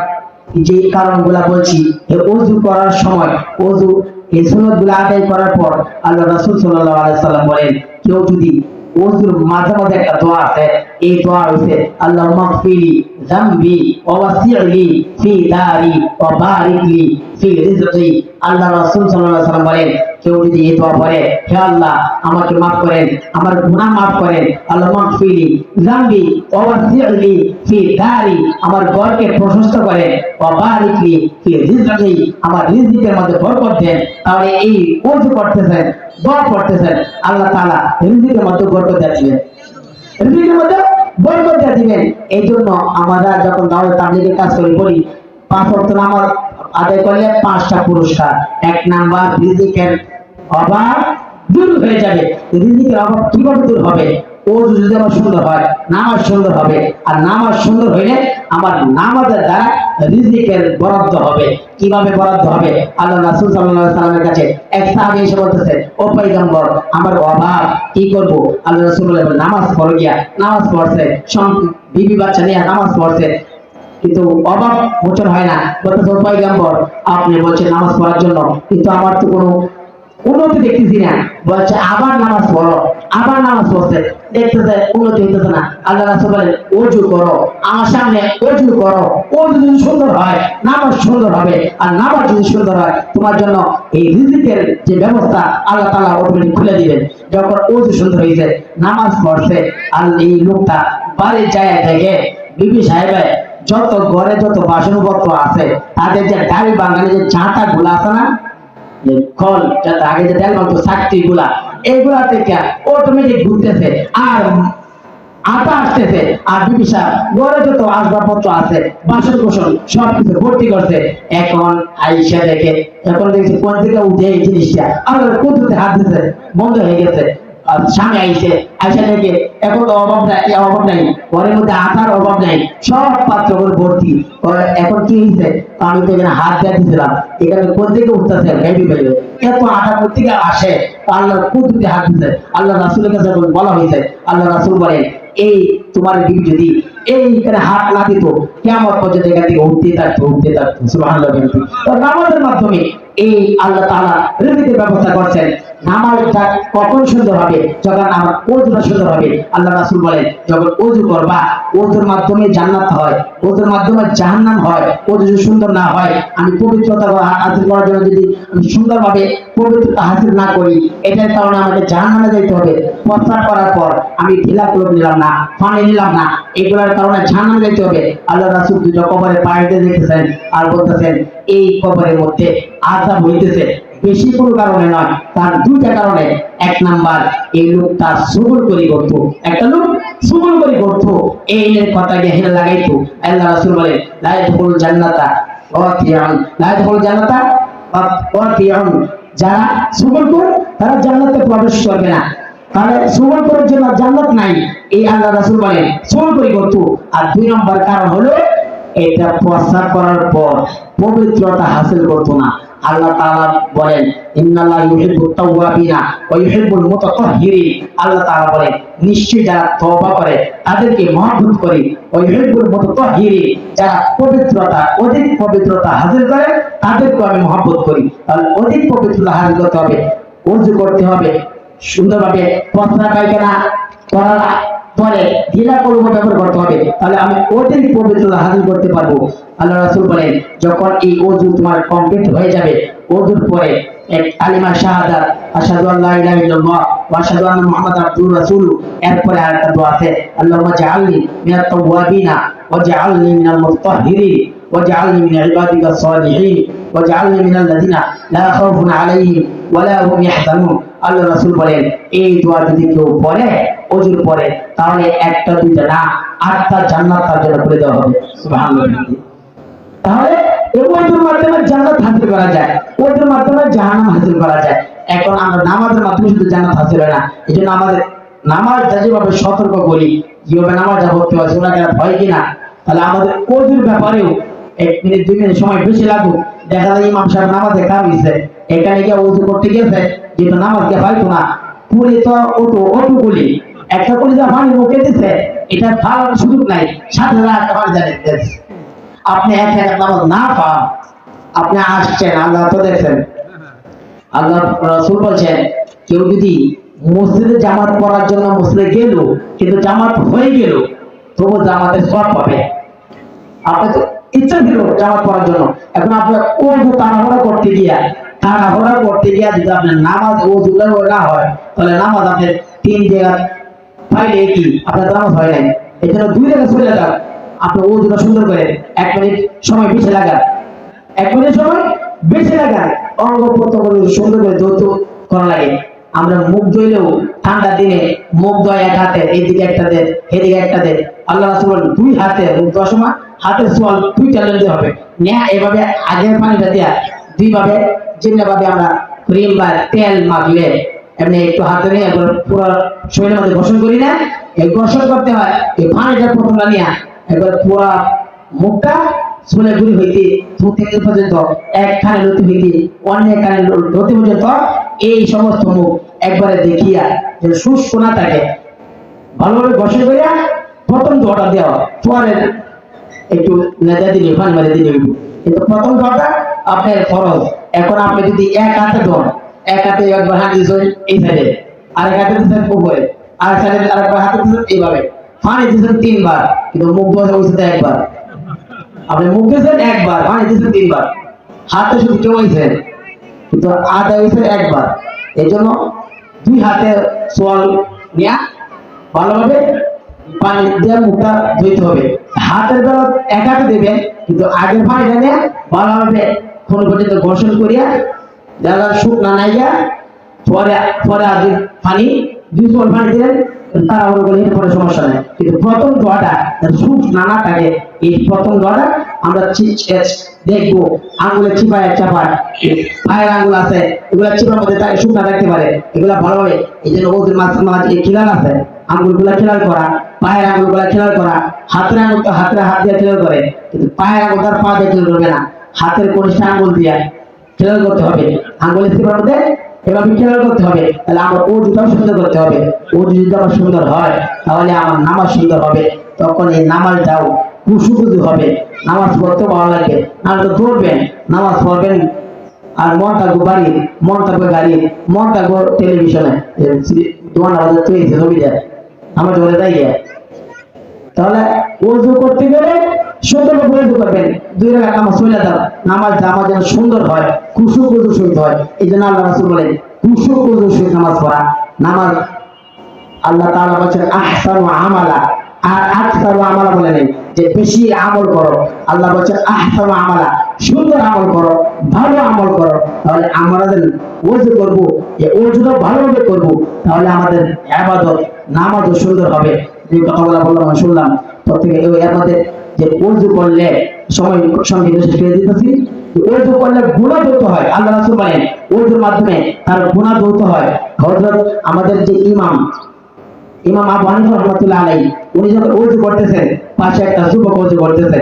যে কারণগুলা বলছি, এই ওযু করার সময় ওযু এই সুন্নাতগুলো আদায় করার পর আল্লাহ রাসূল সাল্লাল্লাহু আলাইহি সাল্লাম বলেন কেউ যদি ওযুর মাঝে মাঝে একটা দোয়া আছে, এই দোয়া হইছে আল্লাহুম্মা গফিরলি যামবি ওয়া ওয়াসি'লি ফি দারি ওয়া বারিকলি ফি রিজকি। আল্লাহ রাসূল সাল্লাল্লাহু আলাইহি সাল্লাম বলেন কেউ যদি এই দোয়া পড়ে, হে আল্লাহ আমাকে মাফ করেন, আমার গুনাহ মাফ করেন, আল্লাহুম্মা গফিরলি যামবি ওয়া ওয়াসি'লি ফি দারি, আমার ঘরকে প্রশস্ত করেন, ওয়া বারিকলি ফি রিজকি, আমার রিজিকের মধ্যে বরকত দেন। তাহলে এই ওযু করতেছেন, দোয়া করতেছেন, আল্লাহ তাআলা রিজিকের মধ্যে বরকত দিবেন, রিজিকের মধ্যে বরকত দিবেন। এই জন্য আমরা যখন দাওয়াত তাবলীগের কাজ করি বলি 5 ওয়াক্ত নামাজ আদায় করলে 5টা পুরস্কার। 1 নাম্বার রিজিকের অভাব দূর হয়ে যাবে। রিজিকের অভাব কিভাবে দূর হবে? ওযু যদি আমার সুন্দর হয়, নামাজ সুন্দর হবে, আর নামাজ সুন্দর হইলে আমার নামাজের দ্বারা রিজিকের বরাদ্দ হবে। কিভাবে বরাদ্দ হবে? আল্লাহ রাসূল সাল্লাল্লাহু আলাইহি সাল্লামের কাছে এক সাহাবী এসে বলতেছে, ও পয়গম্বর আমার অভাব, কি করব? আল্লাহ রাসূল বলেন নামাজ পড়ো গিয়া। নামাজ পড়ছে, বিবি বাচ্চা নিয়ে নামাজ পড়ছে, কিন্তু অভাব মোচন হয় না। বলতেছে ও পয়গম্বর আপনি বলছেন নামাজ পড়ার জন্য, কিন্তু আমার তো কোনো উন্নতি দেখতেছি না। বলছে আবার নামাজ পড়ো, আবার নামাজ পড়ছে, দেখতেছে উন্নতি হইতেছে না। আল্লাহ রাসূল বলেন ওযু করো, আমার সামনে ওযু করো, ওযু যদি সুন্দর হয় নামাজ সুন্দর হবে, আর নামাজ যদি সুন্দর হয় তোমার জন্য এই রিজিকের যে ব্যবস্থা আল্লাহ তাআলা অটোমেটিক খুলে দিবেন। যখন ওযু সুন্দর হয়েছে, নামাজ পড়ছে, আর এই লোকটা বাড়ির জায়গা থেকে বিবি সাহেবের যত ঘরে যত বাসনপত্র আছে তাদের যে ডালি বাঙালি যে চাটা গুলা আছে না, কল যাতে আগে যে তেল মাত্র চাকরি গুলা, এইগুলা থেকে অটোমেটিক ঘুরতেছে। আর আটা আসতেছে আর বিবি সাহেব ঘরে যত আসবাবপত্র আছে বাসন কোসন সবকিছু ভর্তি করছে। এখন আইসা দেখে, এখন দেখছি কোন থেকে উঠে এই জিনিসটা আবার কুদরতে হাত দিতে বন্ধ হয়ে গেছে। আর স্বামী আইসা দেখে এখন তো অভাব নাই, ঘরের মধ্যে আটার অভাব নাই, সব পাত্র করে ভর্তি। এখন কি হয়েছে, আমি তো এখানে হাত দিয়ে দিয়েছিলাম, এখানে কোন থেকে উঠতেছে ভেবে ফেলবে, এত আটা কোথা থেকে আসে? আল্লাহ কুদরতে হাত দিতে। আল্লাহ রাসূলের কাছে বলা হয়েছে, আল্লাহ রাসূল বলেন এই তোমার বিবি যদি এইখানে হাত না দিত কিয়ামত পর্যন্ত এখান থেকে উঠতে থাকতো সুবহানাল্লাহ। তো নামাজের মাধ্যমে এই আল্লাহ তাআলা রিজিকের ব্যবস্থা করছেন। নামাজটা কখন সুন্দর হবে? যখন আমার ওযুটা সুন্দর হবে। আল্লাহ রাসূল বলেন যখন ওযু করবা, ওযুর মাধ্যমে জান্নাত হয়, ওযুর মাধ্যমে জাহান্নাম হয়। ওযু যদি সুন্দর না হয়, আমি পবিত্রতা হাসিল করার জন্য যদি আমি সুন্দরভাবে পবিত্রতা হাসিল না করি, এটার কারণে আমাকে জাহান্নামে যেতে হবে। প্রস্রাব করার পর আমি ঢিলা ক্লোথ নিলাম না, পানি নিলাম না, এগুলোর কারণে জাহান্নামে যেতে হবে। আল্লাহ রাসূল দুটো কবরে পাড়ি দিয়ে দেখতেছেন আর বলতেছেন এই কবরের মধ্যে আযাব হইতেছে, বেশি কোনো কারণে নয়, তার দুইটা কারণে। এক নাম্বার, এই লোকটা সুগুল করি করতো, একটা লোক সুগুল করি করতো, এই কথাকে হেলে লাগাইতো। আল্লাহ রাসূল বলে লা ইয়াদখুলুল জান্নাতা ওয়াতিআন, লা ইয়াদখুলুল জান্নাতা ওয়াতিআন, যারা সুগুল করে তারা জান্নাতে প্রবেশ করবে না। তাহলে সুগুল করার জন্য জান্নাত নাই, এই আল্লাহ রাসূল বলেন সুগুল করি করতো। আর দুই নম্বর কারণ হলো এটা প্রস্রাব করার পর পবিত্রতা হাসিল করতো না। আল্লাহ তাআলা বলেন ইন্নাল্লাহা ইউহিব্বুত তাওয়াবিনা ওয়া ইউহিব্বুল মুতাতাহহিরিন। আল্লাহ তাআলা বলেন নিশ্চয়ই যারা তওবা করে তাদেরকে মহব্বত করি, ওয়া ইউহিব্বুল মুতাতাহহিরিন, যারা অধিক পবিত্রতা হাসিল করে তাদেরকে আমি মহব্বত করি। তাহলে অধিক পবিত্রতা হাসিল করতে হবে, ওযু করতে হবে সুন্দরভাবে, প্রস্রাব পায়খানা করার পরে ঢিলা কলম ব্যবহার করতে হবে, তাহলে আমি অধিক পবিত্রতা হাসিল করতে পারবো। আল্লাহ রাসূল বলেন যখন এই ওযু তোমার কমপ্লিট হয়ে যাবে, ওযুর পরে এক কালিমা শাহাদাত আশহাদু আল্লা ইলাহা ইল্লাল্লাহ ওয়া আশহাদু আন্না মুহাম্মাদার রাসূলুল্লাহ, এরপরে আরেকটা দোয়া আছে আল্লাহুম্মা জাআলনি মিনাত তাওয়াবিনা ওয়া জাআলনি মিনাল মুতাতাহহিরিন ওয়াজআলনি মিন ইবাদিকাস সালিহিন ওয়াজআলনি মিনাল লাযিনা লা খাউফুন আলাইহিম ওয়া লা হুম ইয়াহজানুন। আল্লাহ রাসূল বলেন এই দোয়া যদি কেউ পড়ে ওযুর পরে, তাহলে একটা দুইটা না 8টা জান্নাত তার জন্য খুলে দেওয়া হবে সুবহানাল্লাহ। তাহলে এই ওযুর মাধ্যমে জান্নাত হাসিল করা যায়, ওযুর মাধ্যমে জাহান্নাম হাসিল করা যায়। এখন আমরা নামাজের মাধ্যমে শুধু জান্নাত হাসিল হয় না, এজন্য আমাদের নামাজটা যেভাবে সতর্ক করি, কিভাবে নামাজটা পড়তে হয় সেটা ভয় কিনা, তাহলে আমাদের ওযুর ব্যাপারেও 1 মিনিট 2 মিনিট সময় বেশি লাগুক। দেখা যায় ইমাম সাহেব নামাজে কামিয়েছে, এখানে গিয়ে ওযু করতে গেছে, যেহেতু নামাজকে হয়তো না পুরি তো অটো গুলি একটা করে যা পানি মুখে দিচ্ছে, এটা ভালো সুযোগ নাই, সাথে একটা পানি জানে আপনি এক নামাজ না পান, আপনি আসছেন, আল্লাহ তো দেখছেন। আল্লাহ রাসূল বলছেন কেউ যদি মসজিদে জামাত পড়ার জন্য মসজিদে গেল, কিন্তু জামাত হয়ে গেল, তবু জামাতের সওয়াব পাবে। আপনি তো ইচ্ছা ছিল জামাত পড়ার জন্য, এখন আপনি ওযু তাড়াহুড়া করতে গিয়া যদি আপনার নামাজ ওযুটা না হয়, তাহলে নামাজ আপনি 3 জায়গা পাইলে কি আপনার নামাজ হয় নাই। এই জন্য 2 জায়গা চলে যান, আপনি ওযুটা সুন্দর করে 1 মিনিট সময় বেশি লাগান, 1 মিনিট সময় বেশি লাগান, অঙ্গ প্রত্যঙ্গ সুন্দর করে ধৌত করা লাগে। আমরা মুখ ধুইলেও ঠান্ডা দিনে মুখ ধোয়া এক হাতে, এইদিকে একটা দেন এদিকে একটা দেন। আল্লাহ রাসূল বলেন 2 হাতে মুখ ধোয়ার সময় হাতের সোয়াল 2টা নিতে হবে, নিয়ে এভাবে আগের পানিটা দিয়া 2 ভাবে, যেমনি ভাবে আমরা ক্রিম বা তেল মাখলে এমনি একটু হাতে নিয়ে একবার পুরো শরীরের মধ্যে ঘষণ করি না, এই ঘষণ করতে হয়। এই পানিটা প্রথমটা নিয়ে একবার পুরো মুখটা চুলে গুলি হইতে থুতে পর্যন্ত, এক কানে লতি হইতে অন্য কানে লতি পর্যন্ত, এই সমস্ত মুখ একবারে দেখিয়া যে শুষ্ক না থাকে ভালোভাবে ঘষণ করিয়া প্রথম দোয়াটা দেওয়া, পরে একটু নেতা দিলে পানি মারি দিলে। কিন্তু প্রথম দোয়াটা আপনার ফরজ। এখন আপনি যদি এক হাতে ধন, এক হাতে একবার হাত দিয়েছেন এই সাইডে, আরেক হাতে দিয়েছেন উপরে, আরেক সাইডে আরেকবার হাতে দিয়েছেন এইভাবে, পানি দিয়েছেন 3 বার, কিন্তু মুখ ধোয়া হয়েছে একবার। আপনি মুখ দিয়েছেন একবার, পানি দিয়েছেন 3 বার, হাতে শুধু জমাইছেন, কিন্তু আদা হয়েছে একবার। এই জন্য 2 হাতে সোয়াল নিয়ে ভালোভাবে পানি দিয়ে মুখটা ধুইতে হবে। হাতের বেলা এক হাতে দেবেন, কিন্তু আগের পানিটা নিয়ে ভালোভাবে কোন পর্যন্ত ঘর্ষণ করিয়া যারা শুকনা নাইয়া পরে আগে পানি 2 সোয়াল পানি দিলেন, তাড়াহুড়ো করে এরপরে সমস্যা নেই, কিন্তু প্রথম দোয়াটা সুখ নানা থাকে, এই প্রথম দোয়াটা আমরা দেখবো আঙ্গুলে চিপায় চাপায় পায়ের আঙ্গুল আছে, এগুলা চিপার মধ্যে সুখ না থাকতে পারে, এগুলা ভালোভাবে এই জন্য ওদের মাঝে এই খিলাল আছে, আঙ্গুলগুলা খেলাল করা, পায়ের আঙ্গুলগুলা খেলাল করা, হাতের আঙ্গুল তো হাত দিয়ে খেলাল করে, কিন্তু পায়ের আঙ্গুল তার পা দিয়ে খেলাল করবে না, হাতের কনিষ্ঠ আঙ্গুল দিয়ে খেলাল করতে হবে, আঙ্গুলের চিপার মধ্যে এভাবে খেলাল করতে হবে। তাহলে আমার ওযুটাও সুন্দর করতে হবে, ওযু যদি আমার সুন্দর হয় তাহলে আমার নামাজ সুন্দর হবে, তখন এই নামাজটাও কুসুকুজু হবে, নামাজ পড়তে ভালো লাগবে, নাহলে তো ধরবেন নামাজ পড়বেন আর মন থাকবো বাড়ি, মন থাকবে গাড়ি, মন থাকবো টেলিভিশনে, দোয়ান আওয়াজ তৈরি ছবি দেয় আমার জোরে যাই গিয়ে। তাহলে ওযু করতে গেলে সুন্দর করে ওযু করবেন, 2 রাকাত নামাজ চলে যান, নামাজ আমার যেন সুন্দর হয়, কুসুকুজু সহিত হয়, এই জন্য আল্লাহ রাসূল বলেন কুসুকুজু সহিত নামাজ পড়া। নামাজ আল্লাহ তাআলা বলেন আহসানু আমালা, আর আকসারু আমালা বলে নেই যে বেশি আমল করো, আল্লাহ বলেন আহসানু আমালা, সুন্দর আমল করো, ভালো আমল করো। তাহলে আমাদের ওযু করব, এই ওযুটা ভালোভাবে করব, তাহলে আমাদের ইবাদত নামাজও সুন্দর হবে। যে কথাগুলো বললাম শুনলাম, প্রত্যেকে এর মধ্যে যে ওযু করলে সময় সঙ্গে শেষ করে দিতেছি, ওযু করলে গুনাহ ধৌত হয়, আল্লাহ রাসূল বলেন ওযুর মাধ্যমে তার গুনাহ ধৌত হয়। হযরত আমাদের যে ইমাম আবু হানিফা রাহমাতুল্লাহ আলাইহি, উনি যখন ওযু করতেছেন, পাশে একটা যুবক ওযু করতেছে,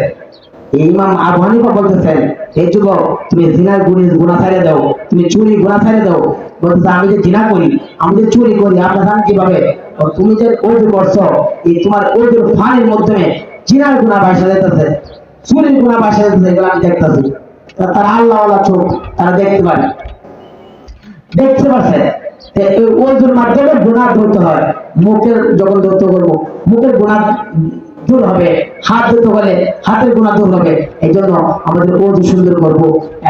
ইমাম আবু হানিফা বলতেছেন এই যুবক তুমি জিনার গুনাহ ছেড়ে দাও, তুমি চুরি গুনাহ ছেড়ে দাও। বলতেছে আমি যে জিনা করি, আমি যে চুরি করি, আপনারা জানেন কিভাবে? তুমি যে ওযু করছো, এই তোমার ওযুর পানির মাধ্যমে জিনার গুনাহ ভাসে যাইতেছে, চুরির গুনাহ ভাসে যাইতেছে, এগুলো আমি দেখতেছি। তারা আল্লাহ ওয়ালা চোখ, তারা দেখতে পাচ্ছে। ওযুর মাধ্যমে গুনাহ ধরতে হয়, মুখের যখন ধরতে করবো মুখের গুনাহ দূর হবে, হাত ধরতে গেলে হাতের গুনাহ দূর হবে। এই জন্য আমাদের ওযু সুন্দর করবো,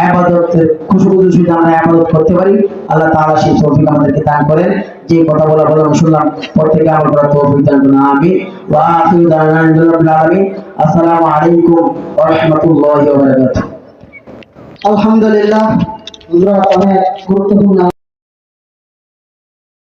ইবাদতের খুশুখুশু সহিত আমরা ইবাদত করতে পারি। আল্লাহ তাআলা সেই তৌফিক আমাদেরকে দান করেন। যে কথাগুলো বললাম শুনলাম, প্রত্যেকে আমল করার তৌফিক দান করুন, আমিন। ওয়া আখিরু দাওয়ানা আলহামদুলিল্লাহি আলামিন। আসসালামু আলাইকুম ওয়া রাহমাতুল্লাহি ওয়া বারাকাতুহু। আলহামদুলিল্লাহ, আমরা অনেক গুরুত্বপূর্ণ